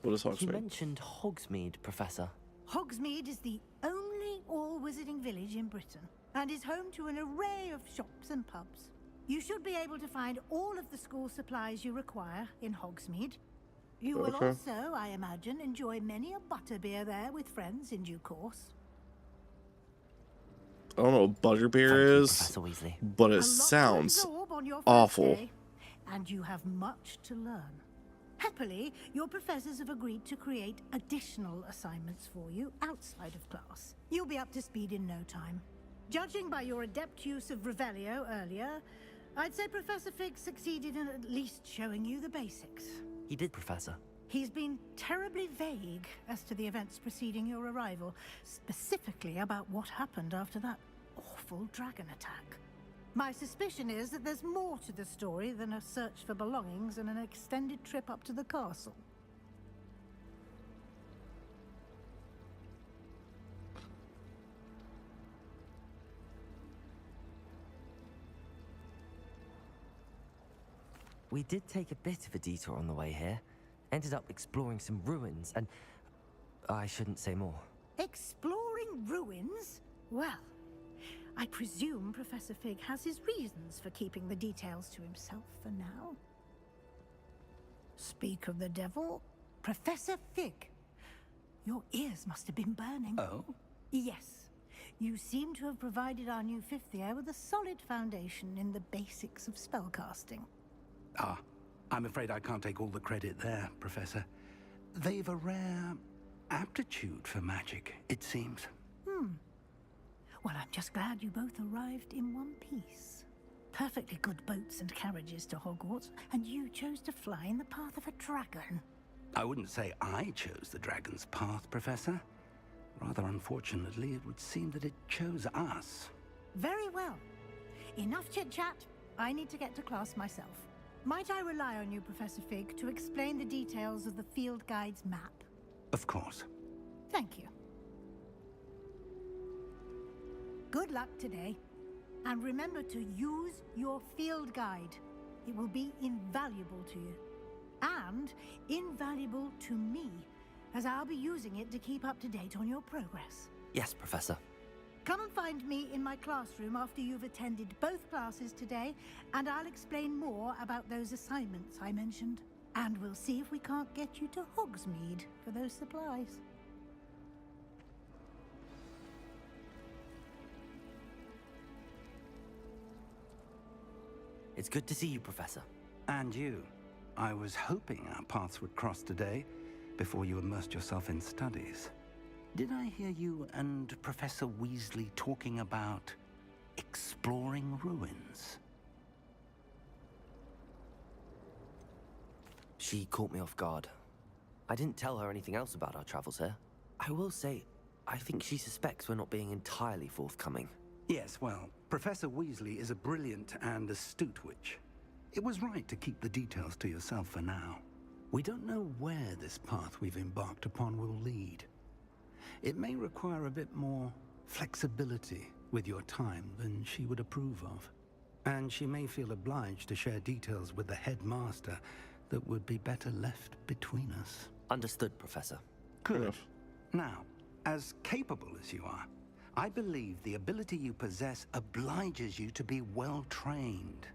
What is Hogsmeade? You mentioned Hogsmeade, Professor. Hogsmeade is the only all-wizarding village in Britain, and is home to an array of shops and pubs. You should be able to find all of the school supplies you require in Hogsmeade. You will also, I imagine, enjoy many a butterbeer there with friends in due course. I don't know what butterbeer is, but it sounds awful. And you have much to learn. Happily, your professors have agreed to create additional assignments for you outside of class. You'll be up to speed in no time. Judging by your adept use of Revelio earlier, I'd say Professor Fig succeeded in at least showing you the basics. He did, Professor. He's been terribly vague as to the events preceding your arrival, specifically about what happened after that awful dragon attack. My suspicion is that there's more to the story than a search for belongings and an extended trip up to the castle. We did take a bit of a detour on the way here. Ended up exploring some ruins, and I shouldn't say more. Exploring ruins? Well, I presume Professor Fig has his reasons for keeping the details to himself for now. Speak of the devil, Professor Fig. Your ears must have been burning. Oh? Yes. You seem to have provided our new fifth year with a solid foundation in the basics of spellcasting. Ah, I'm afraid I can't take all the credit there, Professor. They've a rare aptitude for magic, it seems. Well, I'm just glad you both arrived in one piece. Perfectly good boats and carriages to Hogwarts, and you chose to fly in the path of a dragon. I wouldn't say I chose the dragon's path, Professor. Rather unfortunately, it would seem that it chose us. Very well. Enough chit-chat. I need to get to class myself. Might I rely on you, Professor Fig, to explain the details of the field guide's map? Of course. Thank you. Good luck today. And remember to use your field guide. It will be invaluable to you. And invaluable to me, as I'll be using it to keep up to date on your progress. Yes, Professor. Come and find me in my classroom after you've attended both classes today, and I'll explain more about those assignments I mentioned. And we'll see if we can't get you to Hogsmeade for those supplies. It's good to see you, Professor. And you. I was hoping our paths would cross today, before you immersed yourself in studies. Did I hear you and Professor Weasley talking about exploring ruins? She caught me off guard. I didn't tell her anything else about our travels here. I will say, I think she suspects we're not being entirely forthcoming. Yes, well, Professor Weasley is a brilliant and astute witch. It was right to keep the details to yourself for now. We don't know where this path we've embarked upon will lead. It may require a bit more flexibility with your time than she would approve of. And she may feel obliged to share details with the headmaster that would be better left between us. Understood, Professor. Good. Now, as capable as you are, I believe the ability you possess obliges you to be well trained.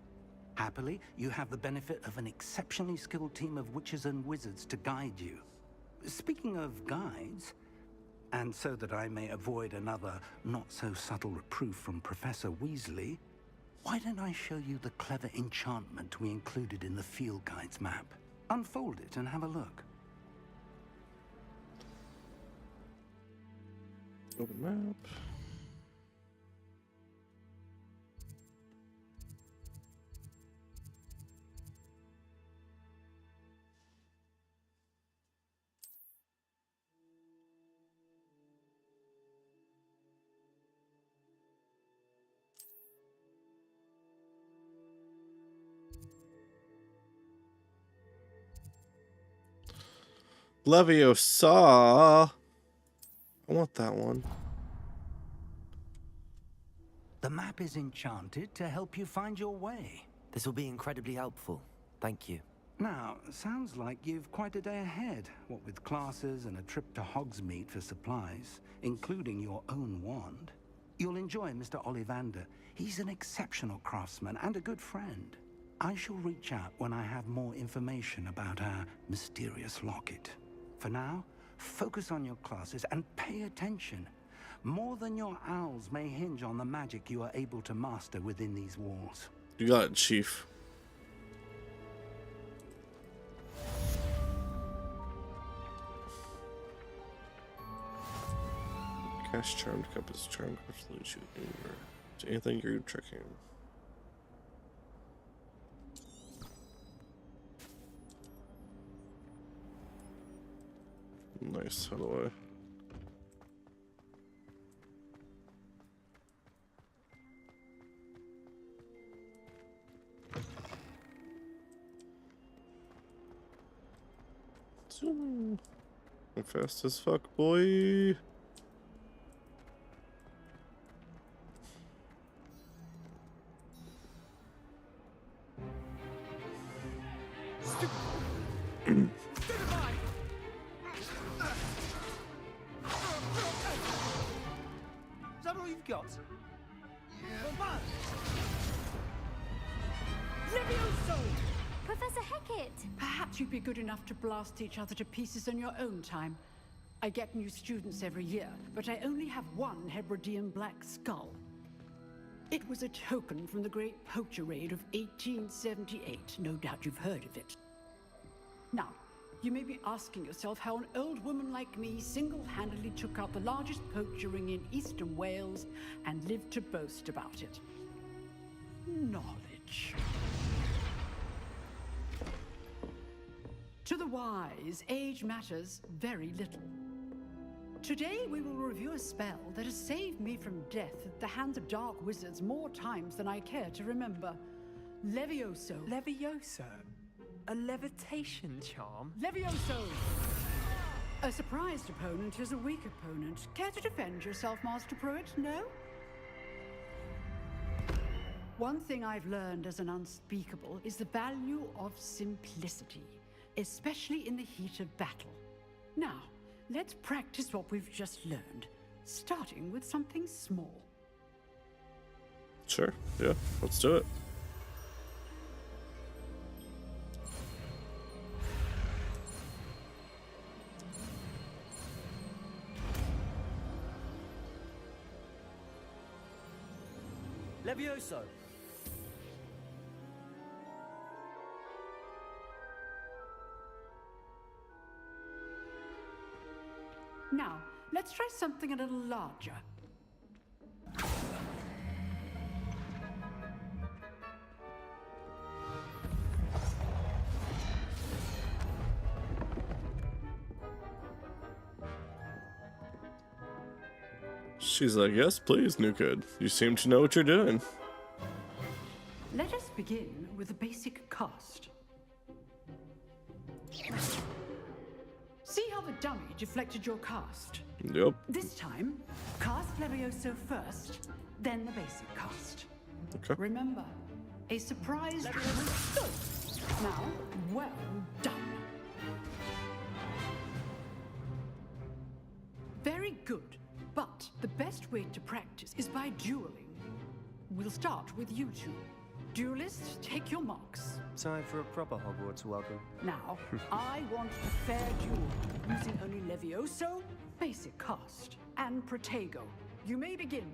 Happily, you have the benefit of an exceptionally skilled team of witches and wizards to guide you. Speaking of guides, and so that I may avoid another not-so-subtle reproof from Professor Weasley, why don't I show you the clever enchantment we included in the field guide's map? Unfold it and have a look. Open map. Leviosa. I want that one. The map is enchanted to help you find your way. This will be incredibly helpful. Thank you. Now, sounds like you've quite a day ahead, what with classes and a trip to Hogsmeade for supplies, including your own wand. You'll enjoy Mr. Ollivander. He's an exceptional craftsman and a good friend. I shall reach out when I have more information about our mysterious locket. For now, focus on your classes and pay attention. More than your owls may hinge on the magic you are able to master within these walls. You got it, Chief. Cast Charmed Compass. Charmed Compass leads you anywhere. To anything you're tricking. Nice. How do I? Zoom. I'm fast as fuck, boy. Is that all you've got? Levioso! Professor Hecat! Perhaps you'd be good enough to blast each other to pieces in your own time. I get new students every year, but I only have one Hebridean black skull. It was a token from the Great Poacher Raid of 1878. No doubt you've heard of it. Now, you may be asking yourself how an old woman like me single-handedly took out the largest poacher ring in eastern Wales and lived to boast about it. Knowledge. To the wise, age matters very little. Today we will review a spell that has saved me from death at the hands of dark wizards more times than I care to remember. Levioso. Levioso? A levitation charm? Levioso! A surprised opponent is a weak opponent. Care to defend yourself, Master Pruitt? No? One thing I've learned as an unspeakable is the value of simplicity, especially in the heat of battle. Now, let's practice what we've just learned, starting with something small. Sure, yeah, let's do it. Levioso! Now, let's try something a little larger. She's like, yes, please, new kid. You seem to know what you're doing. Let us begin with a basic cast. See how the dummy deflected your cast? Yep. This time, cast Levioso first, then the basic cast. Okay. Remember, a surprise Levioso. Now, well done. Very good, but the best way to practice is by dueling. We'll start with you two. Duelists, take your marks. Time for a proper Hogwarts welcome. Now, I want a fair duel, using only Levioso, basic cast, and Protego. You may begin.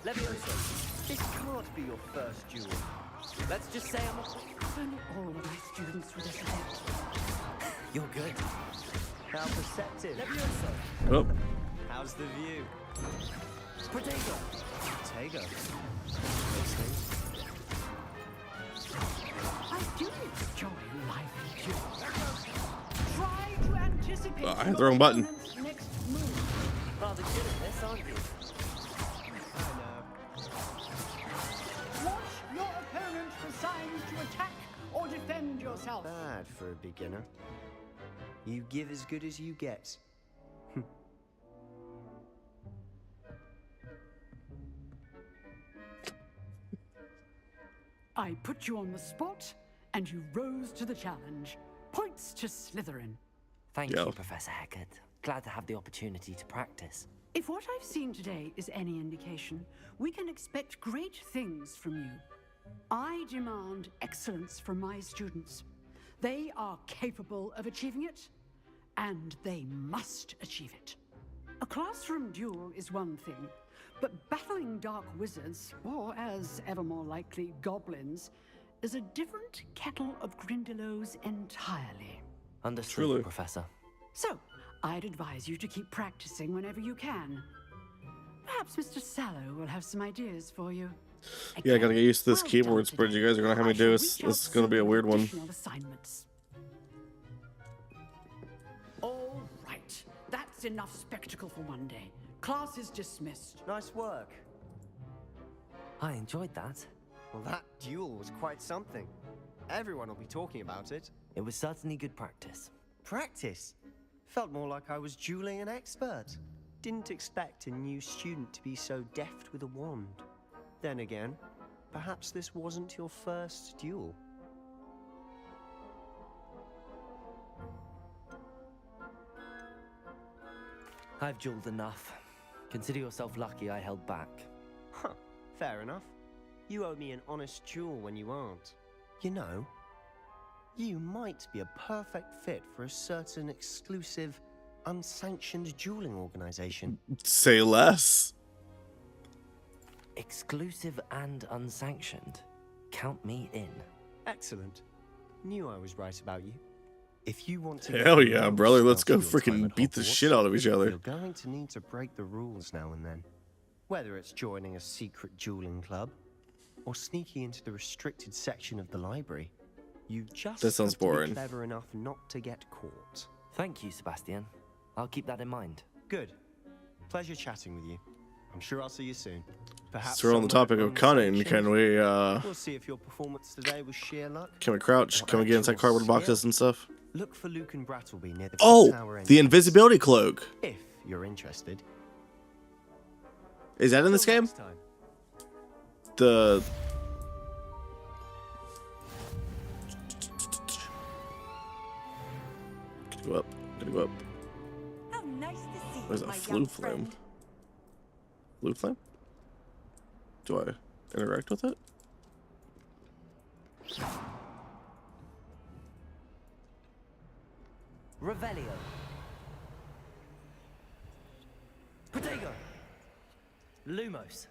Levioso, this can't be your first duel. Let's just say I'm not all of my students with this event. You're good. How perceptive. Levioso. Oh. How's the view? Protego. Protego. I do enjoy lively duels. Try to anticipate I hit the wrong button. next move. Rather good at this, aren't you? Watch your opponent for signs yourself. bad for a beginner. You give as good as you get. I put you on the spot, and you rose to the challenge. Points to Slytherin. Thank you, Professor Hecat. Glad to have the opportunity to practice. If what I've seen today is any indication, we can expect great things from you. I demand excellence from my students. They are capable of achieving it, and they must achieve it. A classroom duel is one thing, but battling dark wizards, or as ever more likely, goblins, is a different kettle of Grindylows entirely. Understood, Professor. So, I'd advise you to keep practicing whenever you can. Perhaps Mr. Sallow will have some ideas for you. Yeah, I gotta get used to this keyboard spread you guys are gonna have me do. This is gonna be a weird one. All right, that's enough spectacle for one day. Class is dismissed. Nice work. I enjoyed that. Well, that duel was quite something. Everyone will be talking about it. It was certainly good practice. Practice? Felt more like I was dueling an expert. Didn't expect a new student to be so deft with a wand. Then again, perhaps this wasn't your first duel. I've dueled enough. Consider yourself lucky I held back. Huh, fair enough. You owe me an honest duel when you aren't. You know, you might be a perfect fit for a certain exclusive, unsanctioned dueling organization. Say less. Exclusive and unsanctioned. Count me in. Excellent. Knew I was right about you. If you want to Hell yeah, brother, let's go freaking beat the shit out of each other. You're going to need to break the rules now and then. Whether it's joining a secret dueling club or sneaking into the restricted section of the library, you just that sounds have to boring. be clever enough not to get caught. Thank you, Sebastian. I'll keep that in mind. Good. Pleasure chatting with you. I'm sure I'll see you soon. Perhaps So we're on the topic of cunning. Can we we'll see if your performance today was sheer luck. Can we crouch? Can we get inside cardboard boxes and stuff? Look for Luke and Brattleby near the Oh, tower the invisibility cloak. If you're interested. Is that in this game? The Gotta go up. Gotta go up. How nice to see Where's that flue flame? Flue flame? Do I interact with it? Revelio. Protego. Lumos.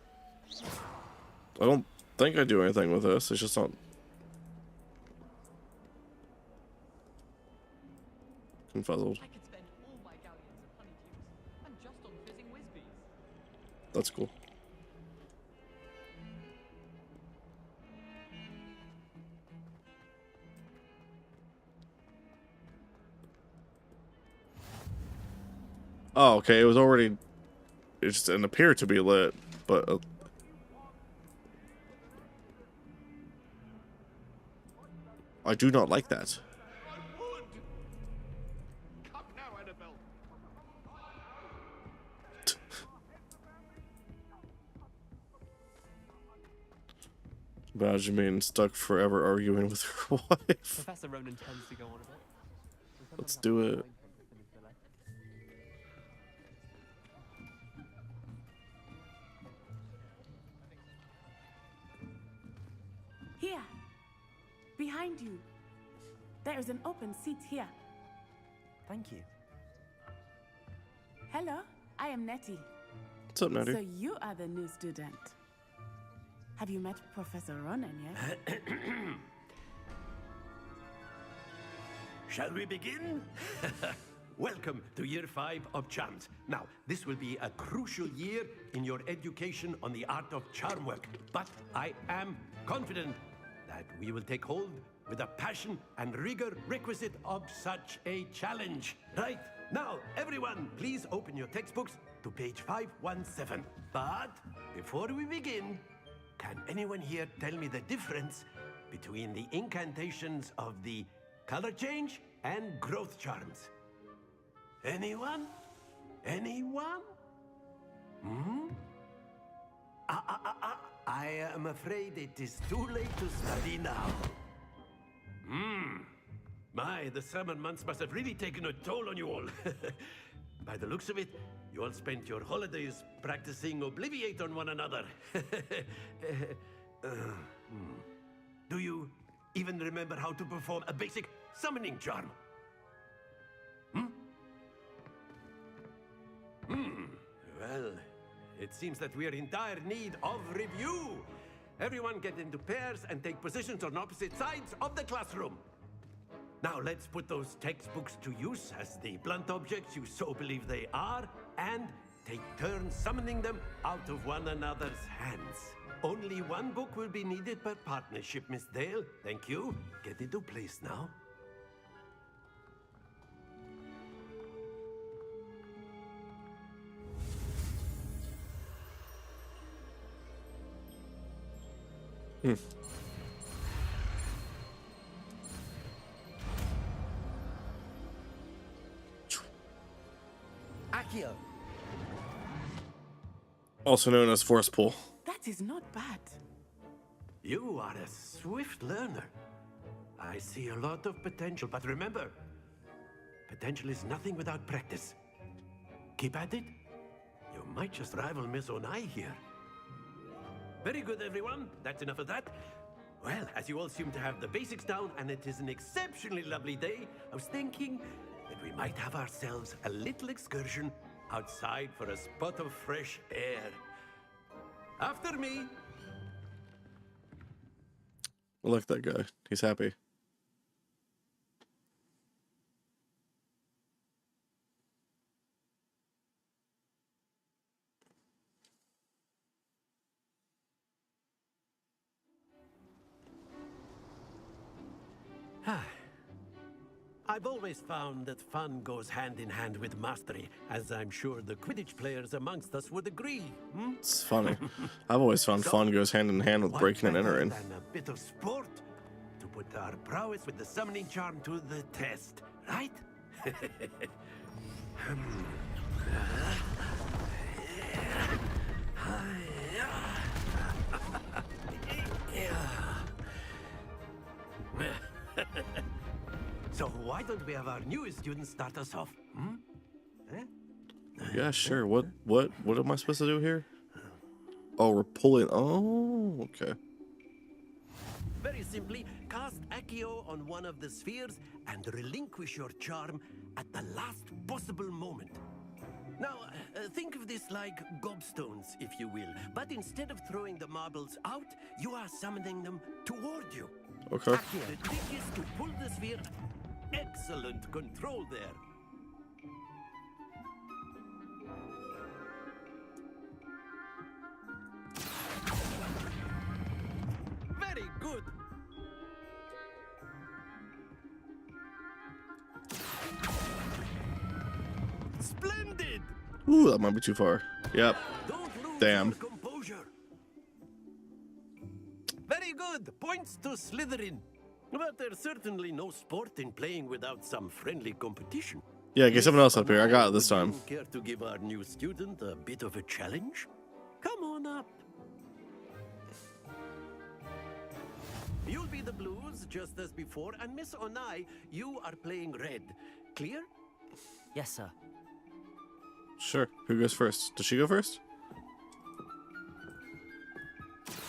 I don't think I do anything with this. It's just not. Confuzzled. I could spend all my galleons of honeydews and just on fizzing whizbees. That's cool. Oh, okay. It was already. It just didn't appear to be lit, but. I do not like that. Imagine being stuck forever arguing with your wife. Professor Ronan tends to go on a bit. Let's do it. Here, behind you. There is an open seat here. Thank you. Hello, I am Nettie. What's up, Nettie? So you are the new student. Have you met Professor Ronan yet? Shall we begin? Welcome to Year 5 of Charms. Now, this will be a crucial year in your education on the art of charm work. But I am confident that we will take hold with the passion and rigor requisite of such a challenge. Right, now, everyone, please open your textbooks to page 517. But before we begin, can anyone here tell me the difference between the incantations of the color change, and growth charms. Anyone? Anyone? Hmm? I am afraid it is too late to study now. The summer months must have really taken a toll on you all. By the looks of it, you all spent your holidays practicing Obliviate on one another. Do you even remember how to perform a basic summoning charm? Well, it seems that we are in dire need of review. Everyone get into pairs and take positions on opposite sides of the classroom. Now let's put those textbooks to use as the blunt objects you so believe they are, and take turns summoning them out of one another's hands. Only one book will be needed per partnership, Miss Dale. Thank you. Get into place now. Accio. Also known as Force Pull. That is not bad. You are a swift learner. I see a lot of potential, but remember, potential is nothing without practice. Keep at it. You might just rival Miss Onai here. Very good, everyone. That's enough of that. Well, as you all seem to have the basics down, and it is an exceptionally lovely day, I was thinking that we might have ourselves a little excursion outside for a spot of fresh air. After me. I like that guy. He's happy. I've always found that fun goes hand in hand with mastery, as I'm sure the Quidditch players amongst us would agree. It's funny. I've always found fun goes hand in hand with breaking and entering. And a bit of sport to put our prowess with the summoning charm to the test, right? So why don't we have our newest student start us off? Yeah, sure. What am I supposed to do here? Oh, we're pulling. Oh, okay. Very simply, cast Accio on one of the spheres and relinquish your charm at the last possible moment. Now, think of this like gobstones, if you will. But instead of throwing the marbles out, you are summoning them toward you. Okay. Accio. The trick is to pull the sphere. Excellent control there. Very good. Splendid. Ooh, that might be too far. Yep. Damn. Composure. Very good. Points to Slytherin. But there's certainly no sport in playing without some friendly competition. Yeah, get someone else up here. I got it this time. Care to give our new student a bit of a challenge? Come on up. You'll be the blues, just as before, and Miss Onai, you are playing red. Clear? Yes, sir. Sure. Who goes first? Does she go first?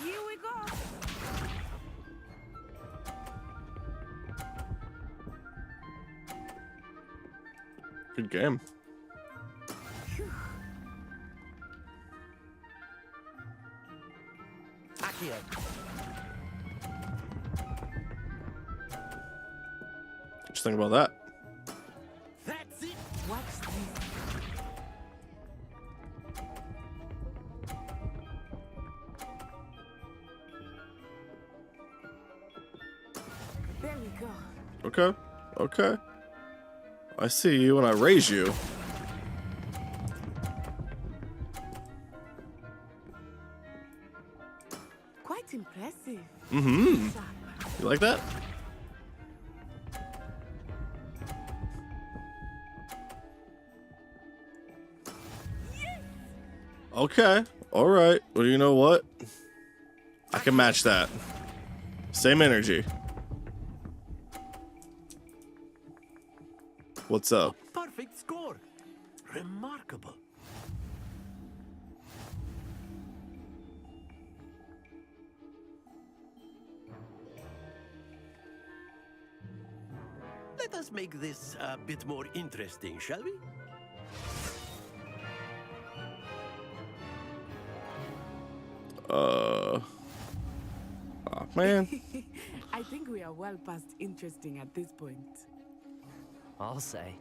Here we go. Good game. Accio. Just think about that. That's it. What's this? There we go. Okay. Okay. I see you and I raise you. Quite impressive. Mm-hmm. You like that? Okay. All right. Well, you know what? I can match that. Same energy. What's up? Perfect score. Remarkable. Let us make this a bit more interesting, shall we? Oh, man. I think we are well past interesting at this point. I'll say.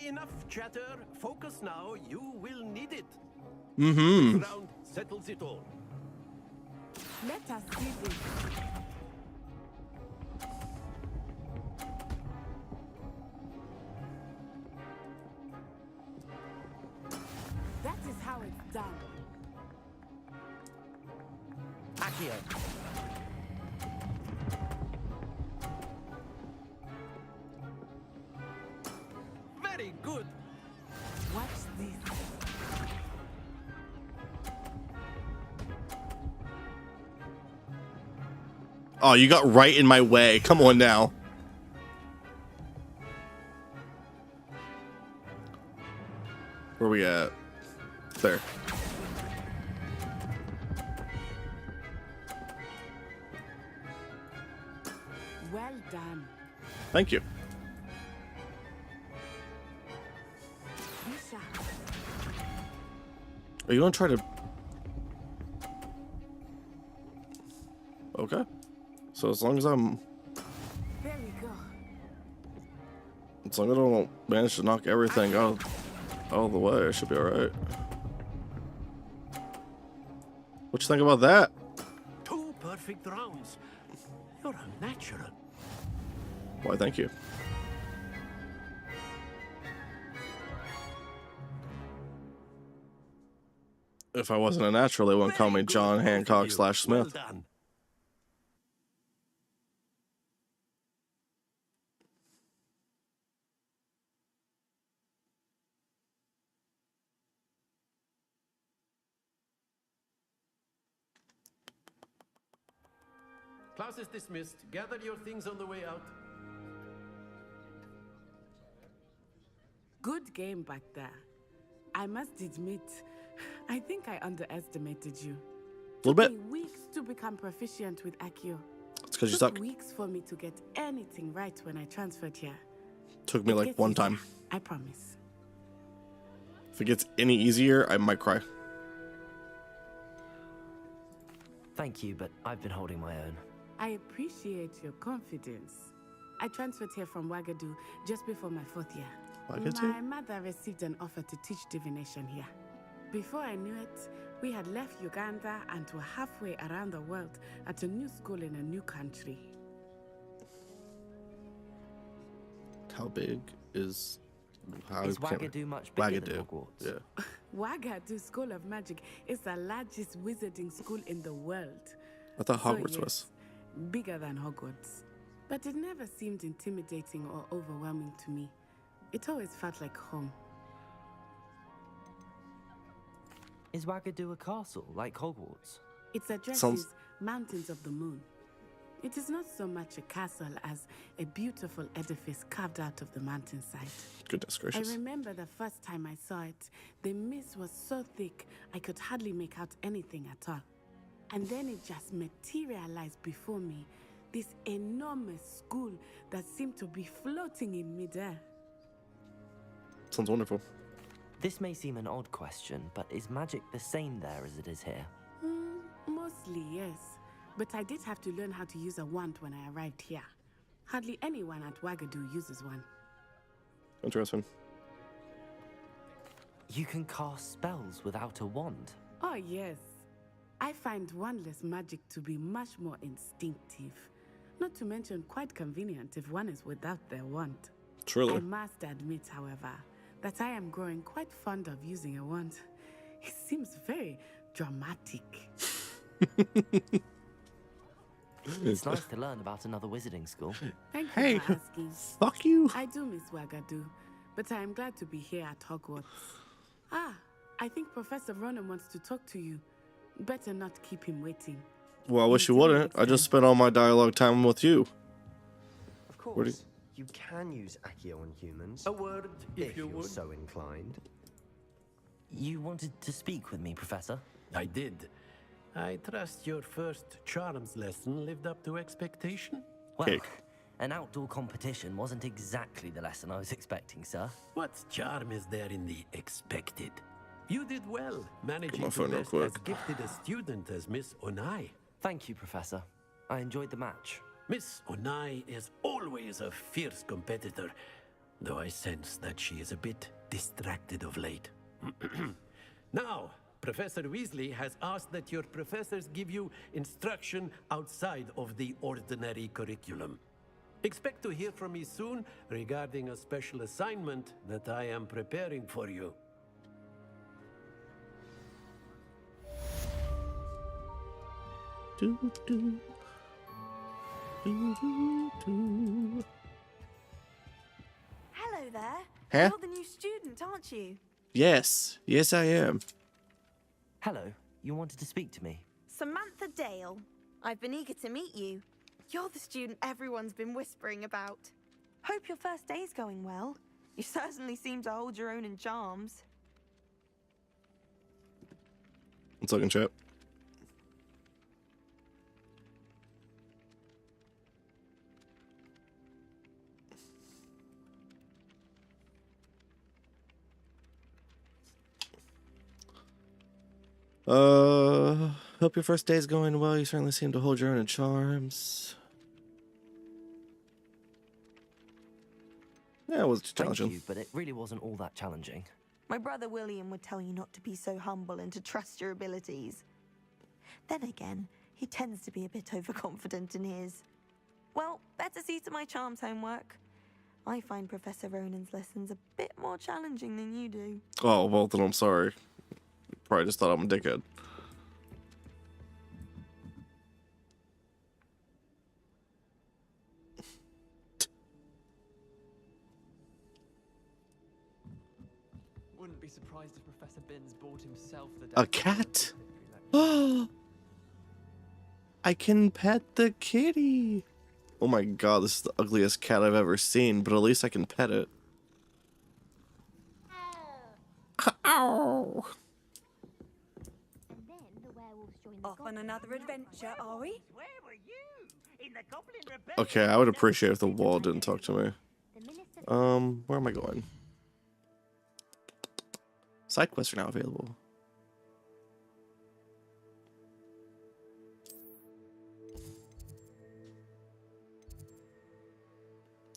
Enough chatter. Focus now. You will need it. Mm-hmm. This round settles it all. Let us see this. That is how it's done. Accio. Very good. Watch this. Oh, you got right in my way. Come on now. Where we at? There. Well done. Thank you. Misha. Are you gonna try to... Okay. So as long as I'm... There we go. As long as I don't manage to knock everything out of the way, I should be alright. What you think about that? 2 perfect rounds. You're a natural. Why, thank you. If I wasn't a natural, they wouldn't call me John Hancock / Smith. Well done. Class is dismissed. Gather your things on the way out. Good game back there. I must admit, I think I underestimated you. A little bit. Took me weeks to become proficient with Accio. It's because you Took suck. weeks for me to get anything right when I transferred here. Took me It like gets one easier, time. I promise. If it gets any easier, I might cry. Thank you, but I've been holding my own. I appreciate your confidence. I transferred here from Wagadu just before my 4th year. Wagadu? My mother received an offer to teach divination here. Before I knew it, we had left Uganda and were halfway around the world at a new school in a new country. How big is... How Is can- Wagadu much bigger than Wagadu. Hogwarts? Yeah. Wagadu School of Magic is the largest wizarding school in the world. I thought So Hogwarts yes, was. bigger than Hogwarts. But it never seemed intimidating or overwhelming to me. It always felt like home. Is Wagadu a castle, like Hogwarts? It addresses Sounds- Mountains of the Moon. It is not so much a castle as a beautiful edifice carved out of the mountainside. Goodness I gracious. remember the first time I saw it, the mist was so thick I could hardly make out anything at all. And then it just materialized before me, this enormous school that seemed to be floating in midair. Sounds wonderful. This may seem an odd question, but is magic the same there as it is here? Mostly, yes. But I did have to learn how to use a wand when I arrived here. Hardly anyone at Wagadu uses one. Interesting. You can cast spells without a wand. Oh, yes. I find wandless magic to be much more instinctive. Not to mention quite convenient if one is without their wand. Truly. I must admit, however, that I am growing quite fond of using a wand. It seems very dramatic. It's nice to learn about another wizarding school. Thank Hey, you for asking. fuck you. I do miss Wagadu, but I am glad to be here at Hogwarts. Ah, I think Professor Ronan wants to talk to you. Better not keep him waiting. Well, I wish you wouldn't. I just spent all my dialogue time with you. Of course, you can use Accio on humans. A word, if you you're would. so inclined. You wanted to speak with me, Professor? I did. I trust your first charms lesson lived up to expectation? Well, an outdoor competition wasn't exactly the lesson I was expecting, sir. What charm is there in the expected? You did well, managing my to phone real best quick. as gifted a student as Miss Onai. Thank you, Professor. I enjoyed the match. Miss Onai is always a fierce competitor, though I sense that she is a bit distracted of late. Now, Professor Weasley has asked that your professors give you instruction outside of the ordinary curriculum. Expect to hear from me soon regarding a special assignment that I am preparing for you. Hello there. Huh? You're the new student, aren't you? Yes. Yes, I am. Hello. You wanted to speak to me? Samantha Dale. I've been eager to meet you. You're the student everyone's been whispering about. Hope your first day's going well. You certainly seem to hold your own in charms. Let's look in chat. Hope your first day's going well. You certainly seem to hold your own in charms. Yeah, it was challenging. Thank you, but it really wasn't all that challenging. My brother William would tell you not to be so humble and to trust your abilities. Then again, he tends to be a bit overconfident in his. Well, better see to my charms homework. I find Professor Ronan's lessons a bit more challenging than you do. Oh, well, then I'm sorry. Probably just thought I'm a dickhead. Wouldn't be surprised if Professor Binns bought himself the A cat? Oh, I can pet the kitty. Oh my god, this is the ugliest cat I've ever seen, but at least I can pet it. Ow. Off on another adventure, are we? Okay, I would appreciate if the wall didn't talk to me. Where am I going? Side quests are now available.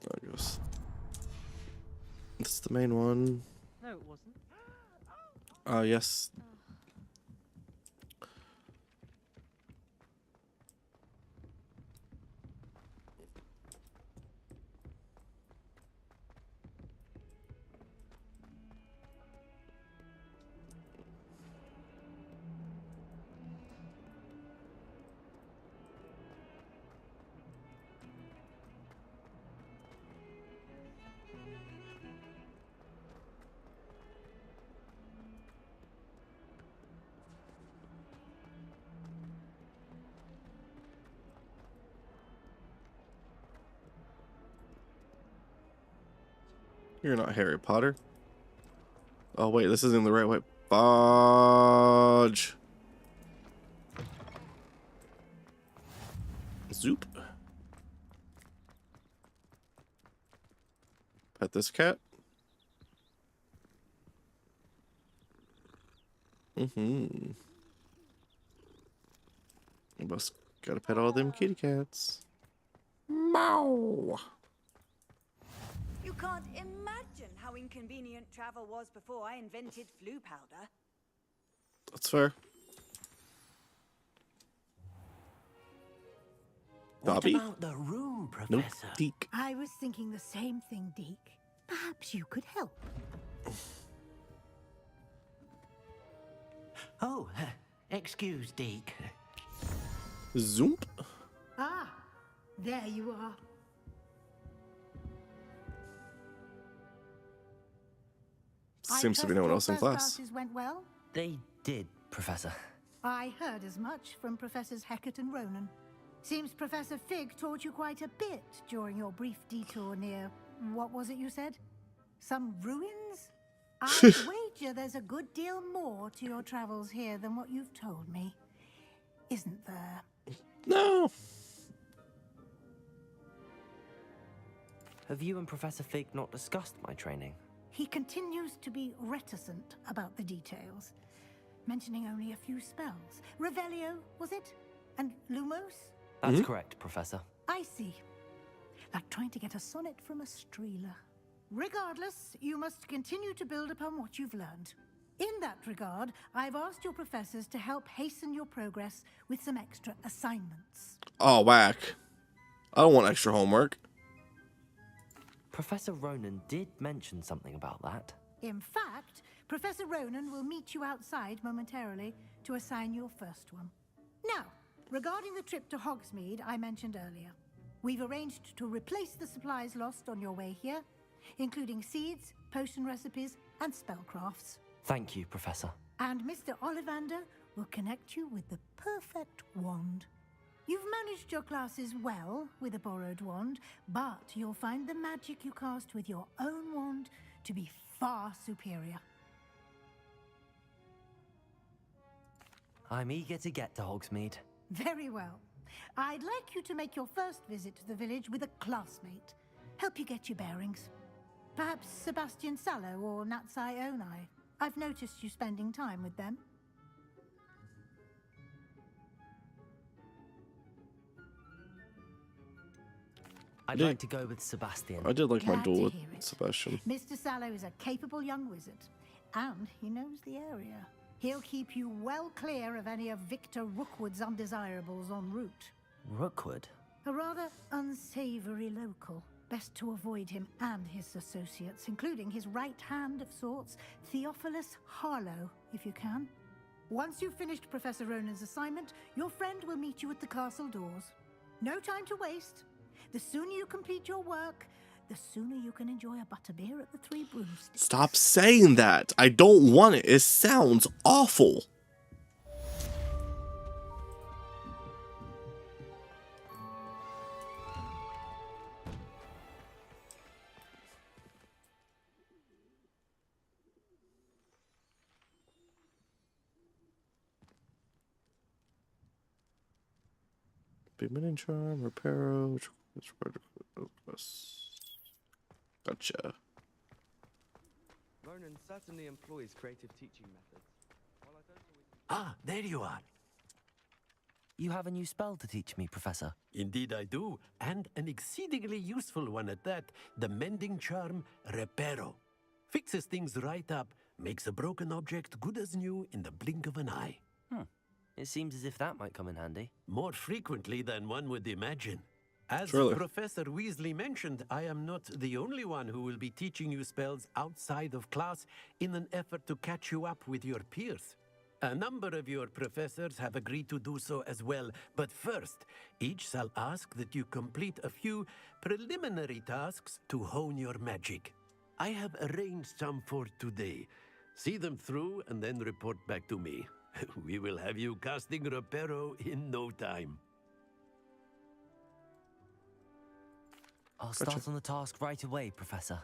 I guess this is the main one. No, it wasn't. Yes. You're not Harry Potter. Oh wait, this isn't the right way. Bodge. Zoop. Pet this cat. Mm-hmm. I must gotta pet all them kitty cats. Meow. You can't imagine how inconvenient travel was before I invented flu powder. That's fair. Dobby? What about the room, Professor? Nope. Deke. I was thinking the same thing, Deke. Perhaps you could help. Oh, excuse, Deke. Zoop. Ah, there you are. seems to be no one else in class. Classes went well? They did, Professor. I heard as much from Professors Hecat and Ronan. Seems Professor Fig taught you quite a bit during your brief detour near... what was it you said? Some ruins? I'd wager there's a good deal more to your travels here than what you've told me. Isn't there? No. Have you and Professor Fig not discussed my training? He continues to be reticent about the details, mentioning only a few spells. Revelio, was it? And Lumos? That's correct, Professor. I see. Like trying to get a sonnet from a streeler. Regardless, you must continue to build upon what you've learned. In that regard, I've asked your professors to help hasten your progress with some extra assignments. Oh, whack. I don't want extra homework. Professor Ronan did mention something about that. In fact, Professor Ronan will meet you outside momentarily to assign your first one. Now, regarding the trip to Hogsmeade I mentioned earlier, we've arranged to replace the supplies lost on your way here, including seeds, potion recipes, and spellcrafts. Thank you, Professor. And Mr. Ollivander will connect you with the perfect wand. You've managed your classes well with a borrowed wand, but you'll find the magic you cast with your own wand to be far superior. I'm eager to get to Hogsmeade. Very well. I'd like you to make your first visit to the village with a classmate. Help you get your bearings. Perhaps Sebastian Sallow or Natsai Onai. I've noticed you spending time with them. I'd like to go with Sebastian. I did like my Glad duel to with hear it. Sebastian. Mr. Sallow is a capable young wizard, and he knows the area. He'll keep you well clear of any of Victor Rookwood's undesirables en route. Rookwood? A rather unsavory local. Best to avoid him and his associates, including his right hand of sorts, Theophilus Harlow, if you can. Once you've finished Professor Ronan's assignment, your friend will meet you at the castle doors. No time to waste. The sooner you complete your work, the sooner you can enjoy a butterbeer at the Three Broomsticks. Stop saying that. I don't want it. It sounds awful. Big charm, reparo, gotcha. Ronan certainly employs creative teaching methods. While I don't always... Ah, there you are. You have a new spell to teach me, Professor. Indeed I do, and an exceedingly useful one at that. The mending charm, Reparo. Fixes things right up, makes a broken object good as new in the blink of an eye. It seems as if that might come in handy. More frequently than one would imagine. As Truly. Professor Weasley mentioned, I am not the only one who will be teaching you spells outside of class in an effort to catch you up with your peers. A number of your professors have agreed to do so as well, but first, each shall ask that you complete a few preliminary tasks to hone your magic. I have arranged some for today. See them through and then report back to me. We will have you casting Reparo in no time. I'll start on the task right away, Professor.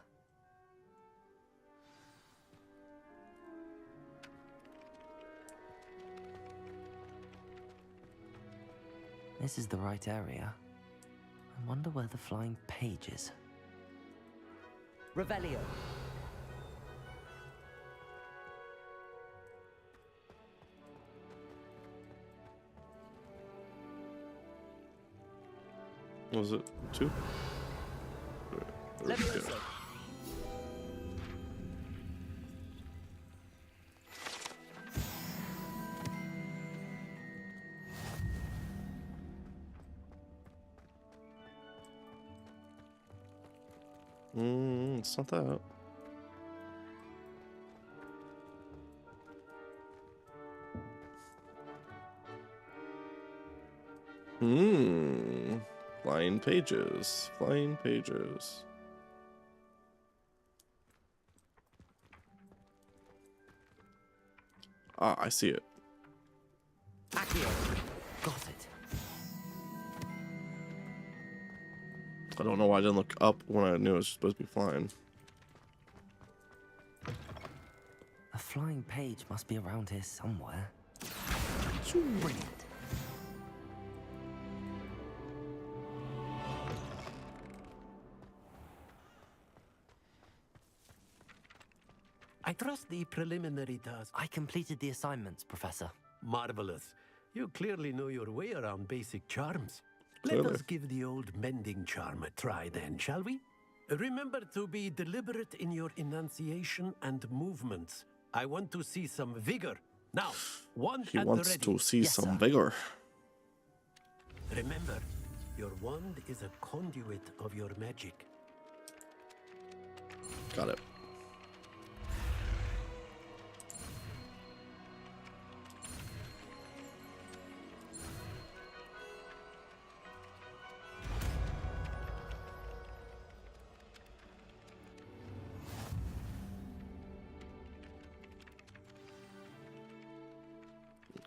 This is the right area. I wonder where the flying page is. Revelio. Was it 2? Levioso. It's not that. Flying pages. Flying pages. Ah, I see it. Accio. Got it. I don't know why I didn't look up when I knew it was supposed to be flying. A flying page must be around here somewhere. Brilliant. I trust the preliminary task. I completed the assignments, Professor. Marvelous. You clearly know your way around basic charms. Clearly. Let us give the old mending charm a try then, shall we? Remember to be deliberate in your enunciation and movements. I want to see some vigor. Now, wand He at wants the ready. to see Yes, some sir. vigor. Remember, your wand is a conduit of your magic. Got it.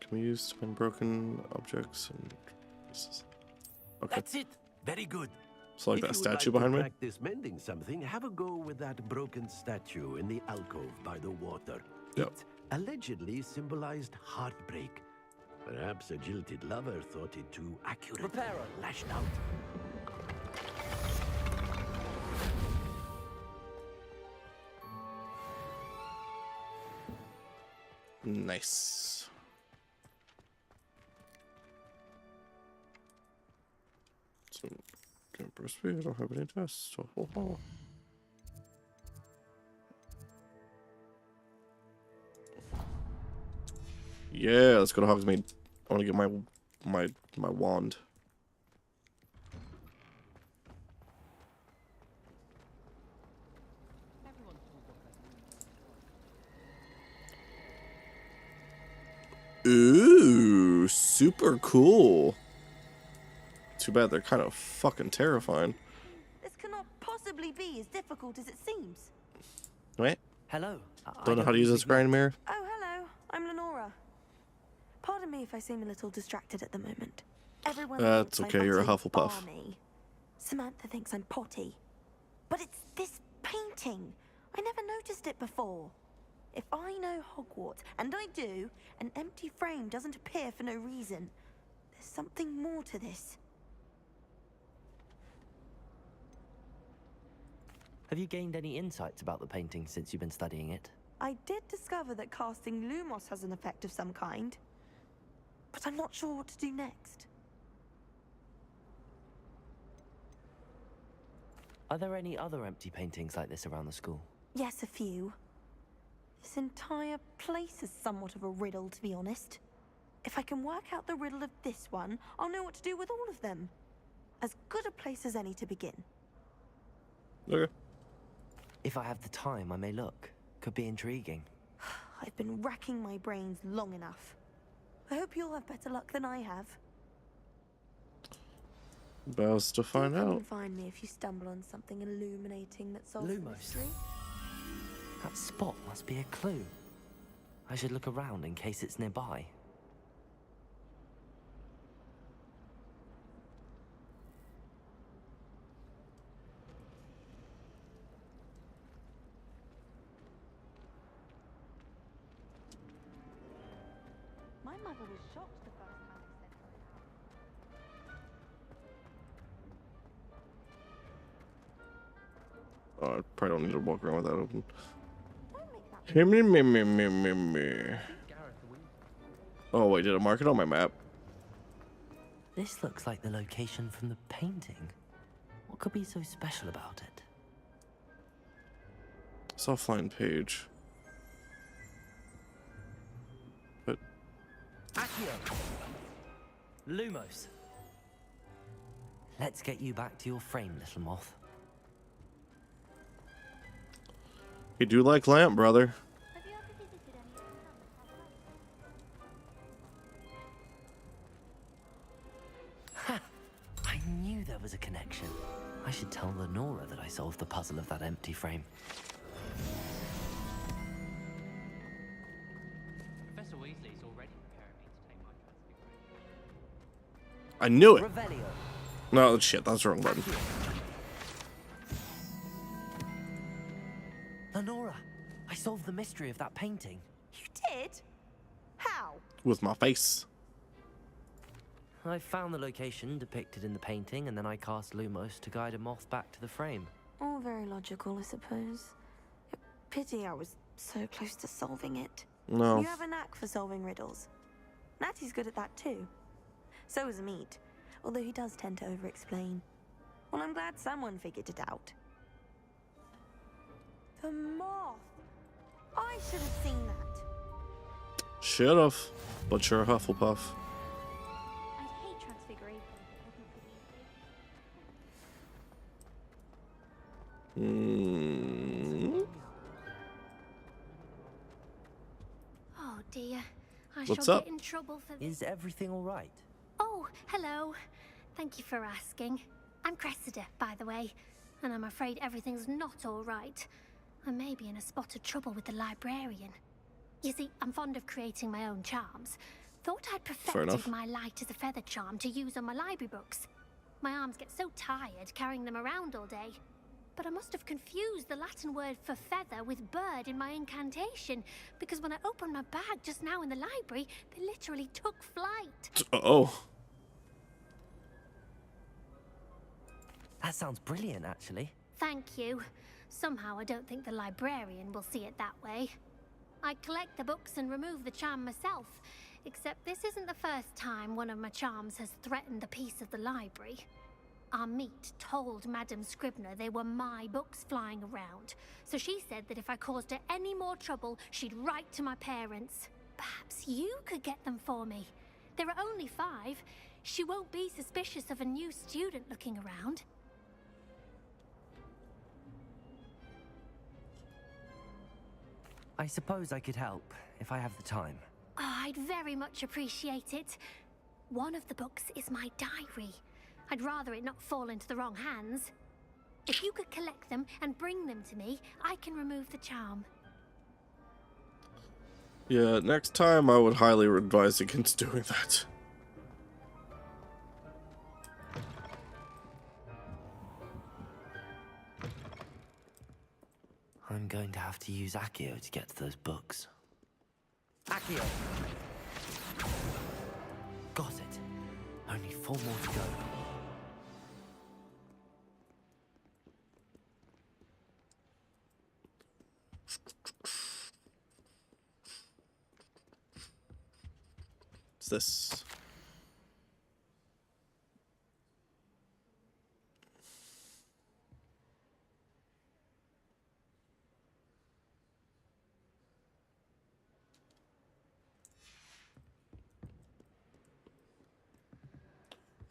Can we use spin broken objects and pieces? Okay. That's it. Very good. So like If that you would statue like behind to me? practice mending something, have a go with that broken statue in the alcove by the water. Yep. It allegedly symbolized heartbreak. Perhaps a jilted lover thought it too accurate. Reparo. Lashed out. Nice. So, burst speed, I don't have any tests. Yeah, let's go to Hogsmeade. I want to get my wand. Ooh, super cool. Too bad they're kind of fucking terrifying. This cannot possibly be as difficult as it seems. Wait. Hello. Don't know how to use this grind mirror. Oh, hello. I'm Lenora. Pardon me if I seem a little distracted at the moment. Everyone That's thinks okay, I'm you're a utterly Hufflepuff. balmy. Samantha thinks I'm potty. But it's this painting. I never noticed it before. If I know Hogwarts, and I do, an empty frame doesn't appear for no reason. There's something more to this. Have you gained any insights about the painting since you've been studying it? I did discover that casting Lumos has an effect of some kind. But I'm not sure what to do next. Are there any other empty paintings like this around the school? Yes, a few. This entire place is somewhat of a riddle, to be honest. If I can work out the riddle of this one, I'll know what to do with all of them. As good a place as any to begin. Okay. If I have the time, I may look. Could be intriguing. I've been racking my brains long enough. I hope you'll have better luck than I have. Best to find Come out. and find me if you stumble on something illuminating that solves the Lumos. mystery. That spot must be a clue. I should look around in case it's nearby. My mother was shocked the first time I said Oh, I probably don't need to walk around with that open. Oh wait, did I mark it on my map? This looks like the location from the painting. What could be so special about it? It's offline page. But Accio! Lumos! Let's get you back to your frame, little moth. you do like lamp, brother. Ha! I knew there was a connection. I should tell Lenora that I solved the puzzle of that empty frame. Professor Weasley's already preparing me to take my transfiguration. I knew it. Revelio. No, shit, that's the wrong button. Lenora, I solved the mystery of that painting. You did? How? With my face. I found the location depicted in the painting, and then I cast Lumos to guide a moth back to the frame. All very logical, I suppose. Pity I was so close to solving it. No. You have a knack for solving riddles. Natty's good at that too. So is Amit, although he does tend to over-explain. Well, I'm glad someone figured it out. The moth! I should have seen that. Should've, but you're a Hufflepuff. I'd hate transfiguration. Oh dear. I What's shall up? get in trouble for this. Is everything all right? Oh, hello. Thank you for asking. I'm Cressida, by the way, and I'm afraid everything's not all right. I may be in a spot of trouble with the librarian. You see, I'm fond of creating my own charms. Thought I'd perfected enough. my light as a feather charm to use on my library books. My arms get so tired carrying them around all day. But I must have confused the Latin word for feather with bird in my incantation, because when I opened my bag just now in the library, they literally took flight. Uh-oh. That sounds brilliant, actually. Thank you. Somehow I don't think the librarian will see it that way. I collect the books and remove the charm myself, except this isn't the first time one of my charms has threatened the peace of the library. Amit told Madame Scribner they were my books flying around, so she said that if I caused her any more trouble, she'd write to my parents. Perhaps you could get them for me. There are only 5. She won't be suspicious of a new student looking around. I suppose I could help, if I have the time. Oh, I'd very much appreciate it. One of the books is my diary. I'd rather it not fall into the wrong hands. If you could collect them and bring them to me, I can remove the charm. Yeah, next time I would highly advise against doing that. I'm going to have to use Accio to get to those books. Accio! Got it. Only 4 more to go. What's this?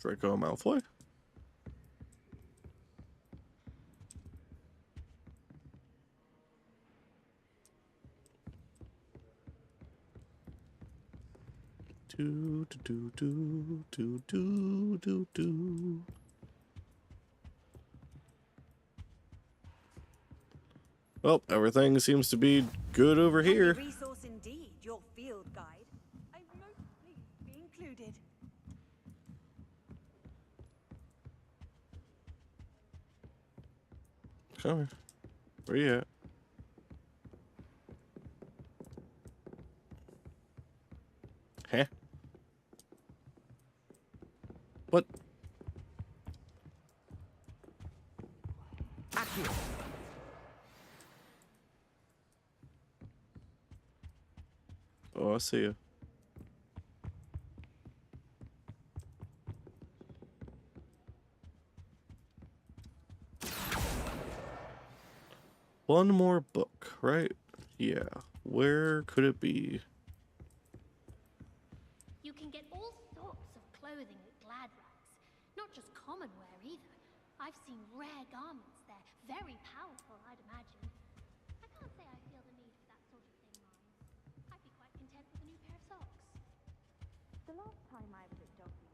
Draco Malfoy? Do do do do do do do. Well, everything seems to be good over here. Resource indeed, your field guide. I'm most pleased to be included. Come here. Where you at? Huh? What? Accio! Oh, I see you. One more book, right? Yeah. Where could it be? You can get all sorts of clothing at Glad Rags, not just common wear either. I've seen rare garments there, very powerful, I'd imagine. I can't say I feel the need for that sort of thing, Miles. I'd be quite content with a new pair of socks. The last time I was at Dobby.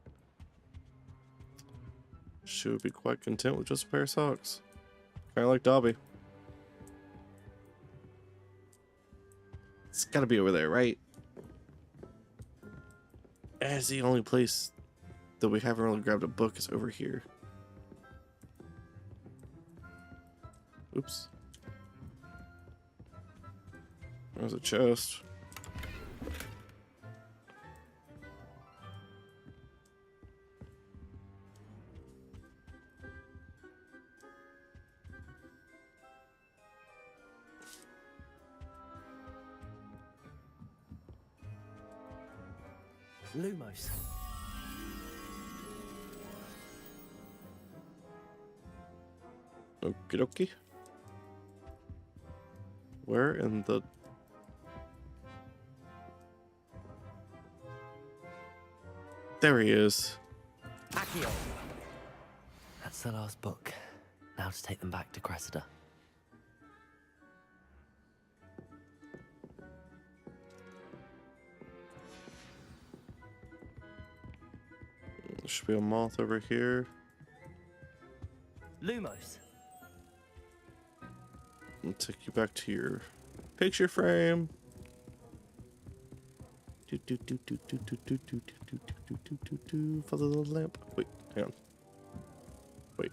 She would be quite content with just a pair of socks. Kind of like Dobby. It's gotta be over there, right? As the only place that we haven't really grabbed a book is over here. Oops. There's a chest. Lumos. Okie dokie. Where in the... There he is. Accio. That's the last book. Now to take them back to Cressida. There should be a moth over here. Lumos. I'll take you back to your picture frame. Follow the lamp. Wait, hang on. Wait.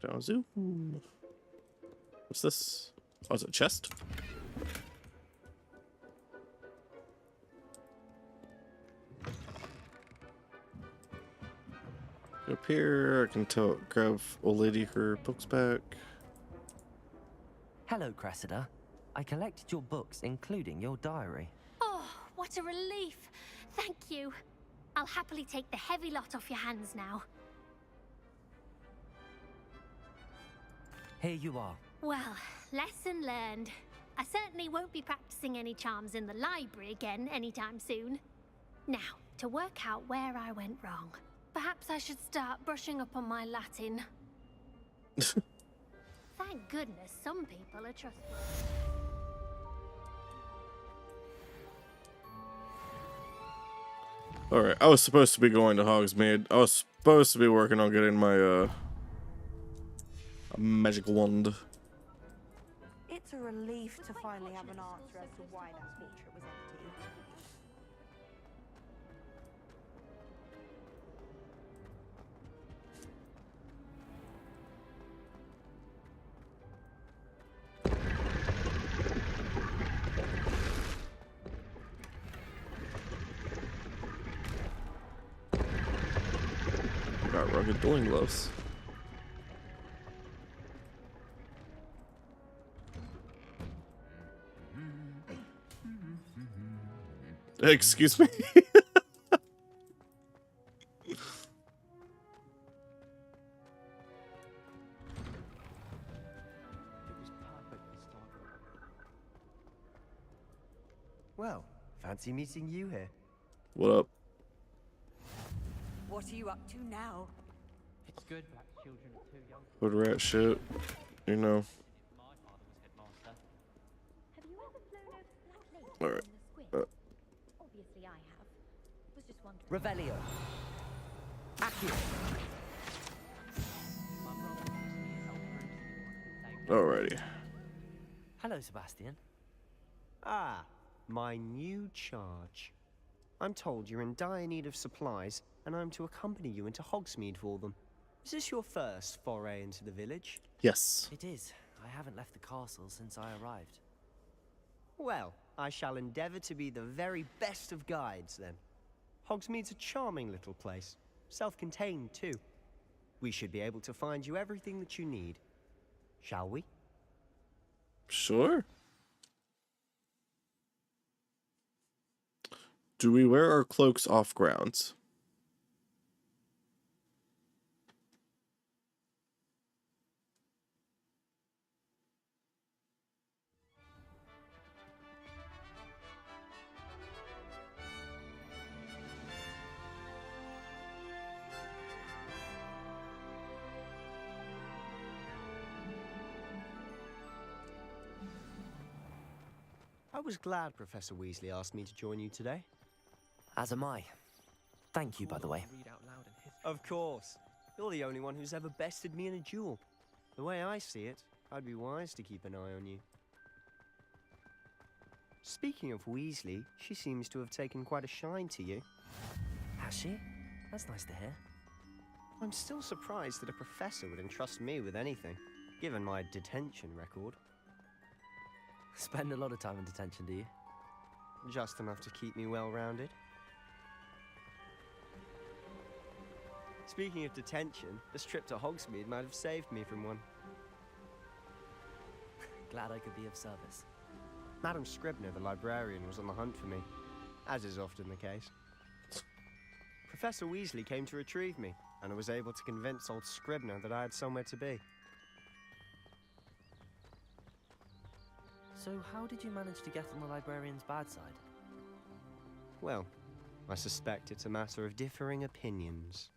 Down. Zoom. What's this? Oh, is it a chest? Up here, I can grab old lady her books back. Hello, Cressida. I collected your books, including your diary. Oh, what a relief. Thank you. I'll happily take the heavy lot off your hands now. Here you are. Well, lesson learned. I certainly won't be practicing any charms in the library again anytime soon. Now, to work out where I went wrong. Perhaps I should start brushing up on my Latin. Thank goodness some people are trustworthy. Alright, I was supposed to be going to Hogsmeade. I was supposed to be working on getting my magic wand. It's a relief to finally have an answer as to why that portrait was empty. Got rugged dueling gloves. Excuse me. Well, fancy meeting you here. What up? What are you up to now? It's good that children are too young. Hood rat shit. You know. Have you ever flown over that lake Alright. in the squid? Obviously I have. Was just wondering. Revelio. Accio. Alrighty. Hello, Sebastian. Ah, my new charge. I'm told you're in dire need of supplies, and I'm to accompany you into Hogsmeade for them. Is this your first foray into the village? Yes. It is. I haven't left the castle since I arrived. Well, I shall endeavor to be the very best of guides, then. Hogsmeade's a charming little place. Self-contained, too. We should be able to find you everything that you need. Shall we? Sure. Do we wear our cloaks off grounds? I was glad Professor Weasley asked me to join you today. As am I. Thank you, by the way. Of course. You're the only one who's ever bested me in a duel. The way I see it, I'd be wise to keep an eye on you. Speaking of Weasley, she seems to have taken quite a shine to you. Has she? That's nice to hear. I'm still surprised that a professor would entrust me with anything, given my detention record. Spend a lot of time in detention, do you? Just enough to keep me well-rounded. Speaking of detention, this trip to Hogsmeade might have saved me from one. Glad I could be of service. Madam Scribner, the librarian, was on the hunt for me, as is often the case. Professor Weasley came to retrieve me, and I was able to convince old Scribner that I had somewhere to be. So how did you manage to get on the librarian's bad side? Well, I suspect it's a matter of differing opinions.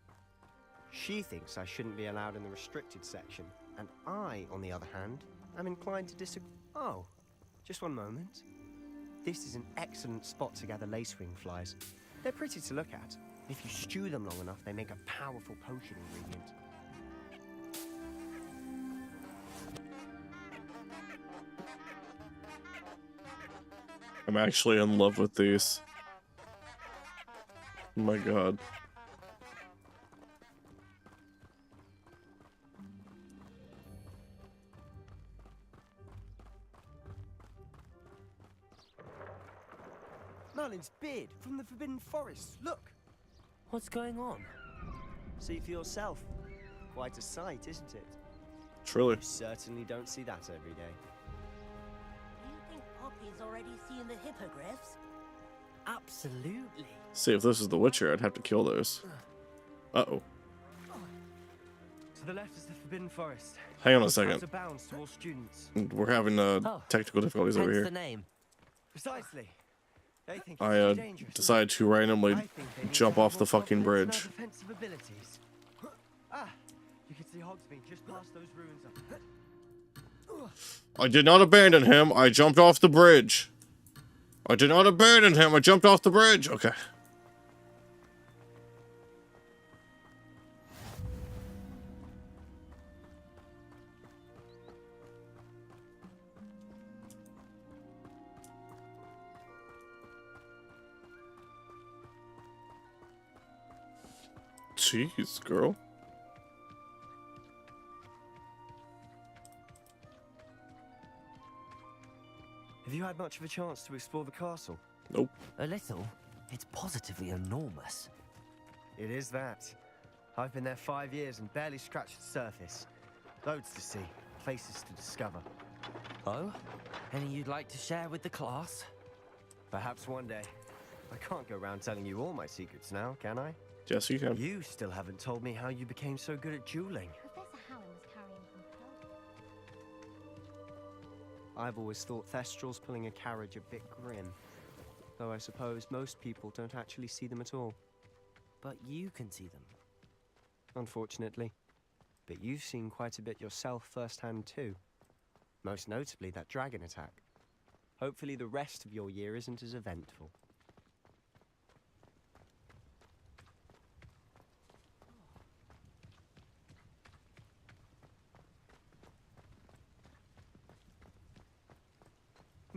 She thinks I shouldn't be allowed in the restricted section, and I, on the other hand, am inclined to disagree. Oh, just one moment. This is an excellent spot to gather lacewing flies. They're pretty to look at. If you stew them long enough, they make a powerful potion ingredient. I'm actually in love with these. Oh my god. Merlin's beard from the Forbidden Forest. Look! What's going on? See for yourself. Quite a sight, isn't it? Truly. You certainly don't see that every day. Do you think Poppy's already seen the hippogriffs? Absolutely. See, if this is The Witcher, I'd have to kill those. Uh-oh. To the left is the Forbidden Forest. Hang on a second. Bounds to all students. We're having technical difficulties over here. The name. Precisely. They think I it's dangerous. decided to randomly jump off the fucking bridge. Defensive abilities. Ah, you can see Hogsmeade just past those ruins up. I did not abandon him. I jumped off the bridge. I did not abandon him. I jumped off the bridge. Okay. Jeez, girl. Have you had much of a chance to explore the castle? Nope. A little. It's positively enormous. It is that. I've been there 5 years and barely scratched the surface. Loads to see, places to discover. Oh? Any you'd like to share with the class? Perhaps one day. I can't go around telling you all my secrets now, can I? Yes, you can. You still haven't told me how you became so good at dueling. Professor Hallam was carrying him home. I've always thought Thestrals pulling a carriage a bit grim. Though I suppose most people don't actually see them at all. But you can see them. Unfortunately. But you've seen quite a bit yourself firsthand too. Most notably that dragon attack. Hopefully the rest of your year isn't as eventful.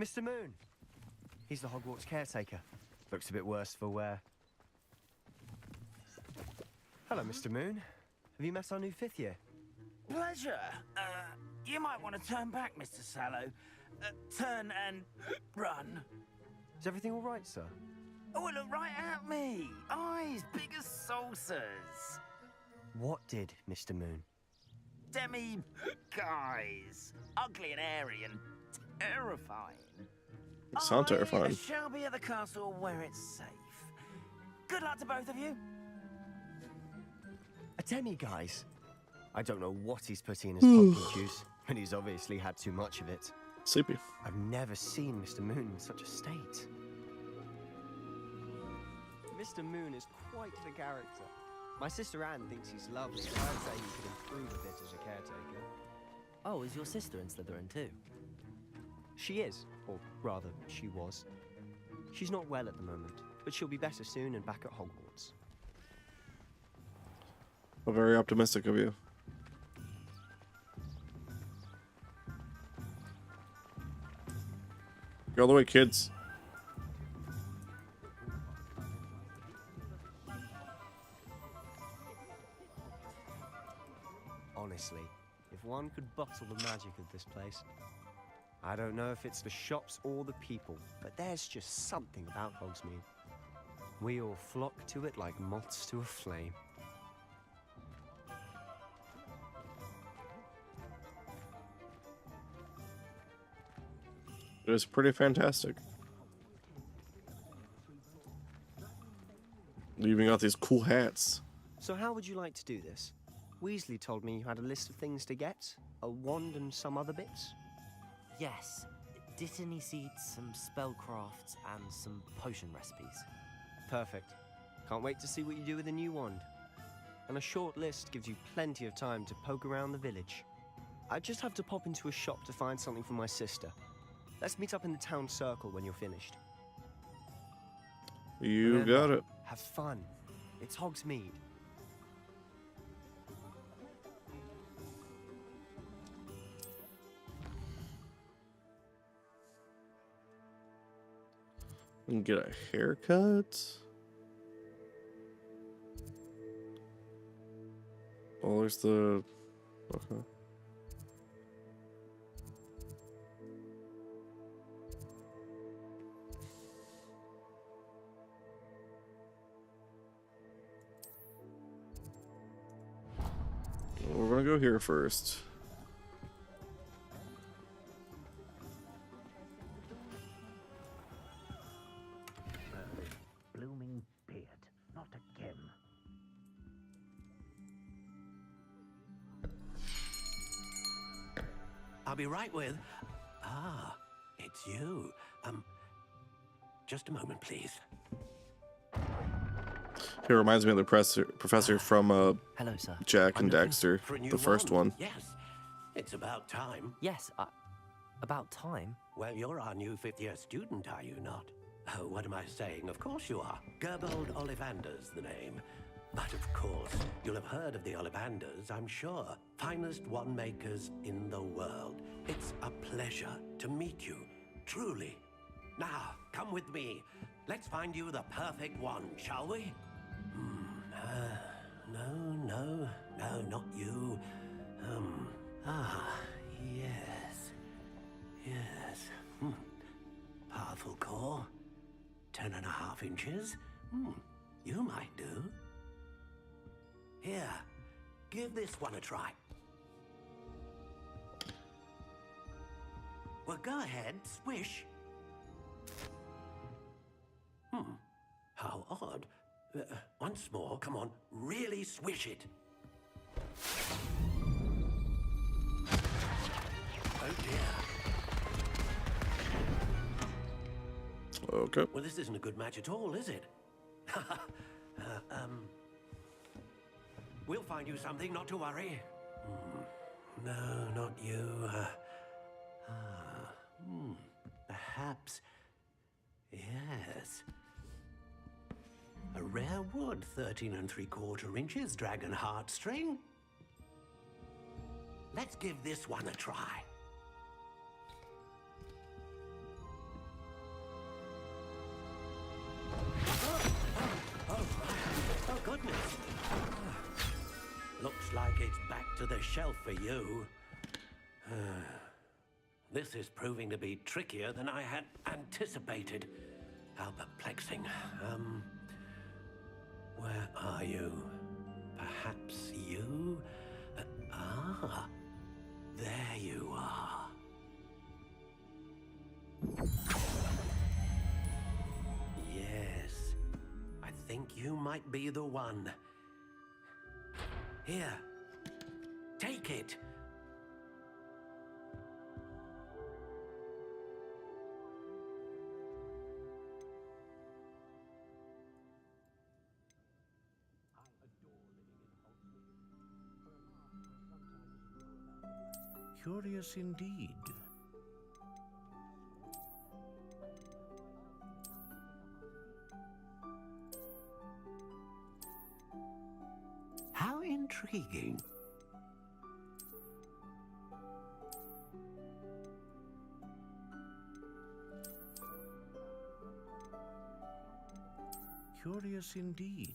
Mr. Moon! He's the Hogwarts caretaker. Looks a bit worse for wear. Hello, Mr. Moon. Have you met our new 5th year? Pleasure. You might want to turn back, Mr. Sallow. Turn and run. Is everything all right, sir? Oh, look right at me. Eyes big as saucers. What did, Mr. Moon? Guys. Ugly and airy and terrifying. You sound I terrifying. shall be at the castle where it's safe. Good luck to both of you. A demi-guise? I don't know what he's putting in his pumpkin juice, but he's obviously had too much of it. Sleepy. I've never seen Mr. Moon in such a state. Mr. Moon is quite the character. My sister Anne thinks he's lovely, but I'd say he could improve a bit as a caretaker. Oh, is your sister in Slytherin too? She is, Or rather, she was. She's not well at the moment, but she'll be better soon and back at Hogwarts. Well, very optimistic of you. Go all the way, kids. Honestly, if one could bottle the magic of this place. I don't know if it's the shops or the people, but there's just something about Hogsmeade. We all flock to it like moths to a flame. It was pretty fantastic. You even got these cool hats. So how would you like to do this? Weasley told me you had a list of things to get, a wand and some other bits. Yes. Dittany seeds, some spellcrafts, and some potion recipes. Perfect. Can't wait to see what you do with the new wand. And a short list gives you plenty of time to poke around the village. I just have to pop into a shop to find something for my sister. Let's meet up in the town circle when you're finished. You Remember, got it. Have fun. It's Hogsmeade. And get a haircut. Oh, there's the... Okay. We're gonna go here first. Blooming beard, not again. I'll be right with... Ah, it's you. Just a moment, please. It reminds me of the professor from Hello, sir. Jack I'm and looking Dexter, For a new the first one. Yes, it's about time. Yes, about time. Well, you're our new fifth-year student, are you not? Oh, what am I saying? Of course you are. Gerbold Ollivander's the name. But of course, you'll have heard of the Ollivanders, I'm sure. Finest wand makers in the world. It's a pleasure to meet you, truly. Now, come with me. Let's find you the perfect wand, shall we? No, not you. Yes. Powerful core. 10.5 inches. You might do. Here, give this one a try. Well, go ahead, swish. How odd. Once more, come on, really swish it. Oh dear. Okay. Well, this isn't a good match at all, is it? We'll find you something, not to worry. No, not you. Perhaps. Yes. A rare wood, 13 3/4 inches, dragon heartstring. Let's give this one a try. Oh, goodness. Looks like it's back to the shelf for you. This is proving to be trickier than I had anticipated. How perplexing. Where are you? Perhaps you? There you are. Yes, I think you might be the one. Here, take it. Curious indeed. intriguing. Curious indeed.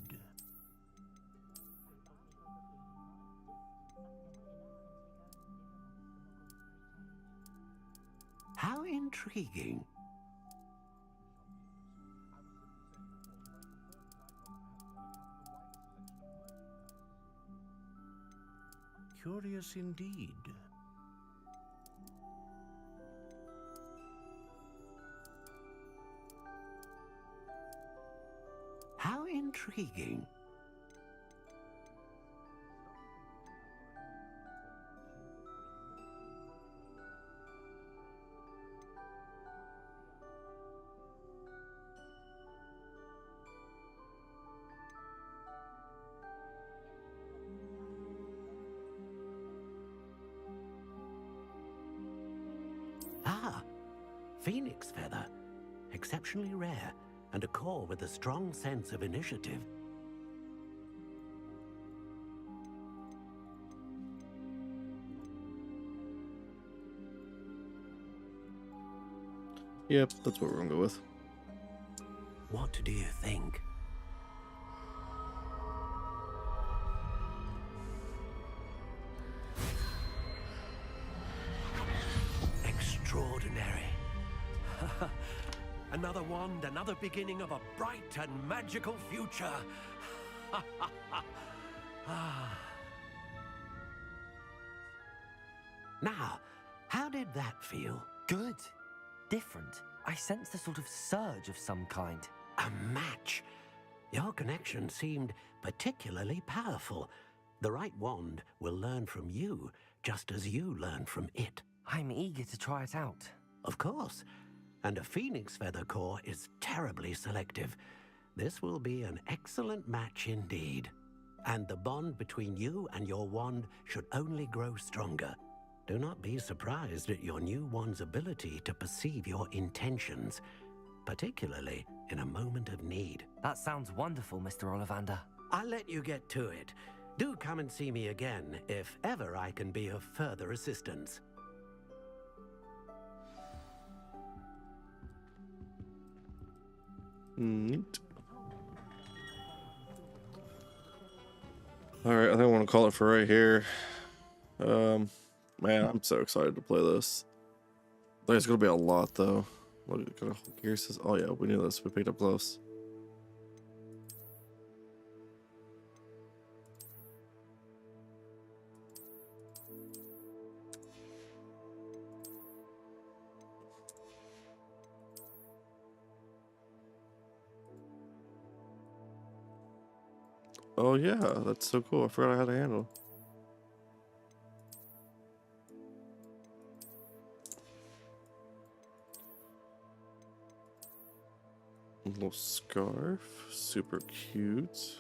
How intriguing. Curious indeed. How intriguing. Ah, phoenix feather. Exceptionally rare, and a core with a strong sense of initiative. Yep, that's what we're gonna go with. What do you think? Extraordinary. Another wand, another beginning of a bright and magical future. Now, how did that feel? Good. Different. I sensed a sort of surge of some kind. A match. Your connection seemed particularly powerful. The right wand will learn from you, just as you learn from it. I'm eager to try it out. Of course. And a phoenix feather core is terribly selective. This will be an excellent match indeed. And the bond between you and your wand should only grow stronger. Do not be surprised at your new wand's ability to perceive your intentions, particularly in a moment of need. That sounds wonderful, Mr. Ollivander. I'll let you get to it. Do come and see me again if ever I can be of further assistance. Neat. Alright, I think I want to call it for right here. Man, I'm so excited to play this. I think it's gonna be a lot though. What kind of gear says? Oh yeah, we knew this. We picked up close. Oh yeah, that's so cool. I forgot I had a handle. Little scarf, super cute.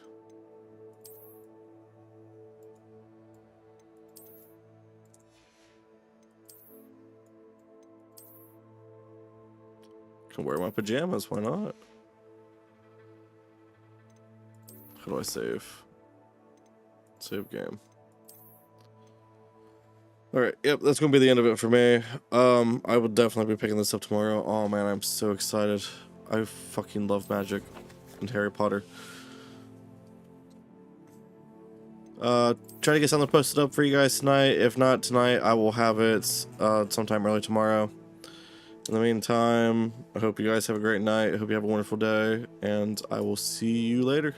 Can wear my pajamas, why not? How do I save? Save game. Alright, yep, that's gonna be the end of it for me. I will definitely be picking this up tomorrow. Oh man, I'm so excited. I fucking love magic and Harry Potter. Try to get something posted up for you guys tonight. If not tonight, I will have it sometime early tomorrow. In the meantime, I hope you guys have a great night. I hope you have a wonderful day, and I will see you later.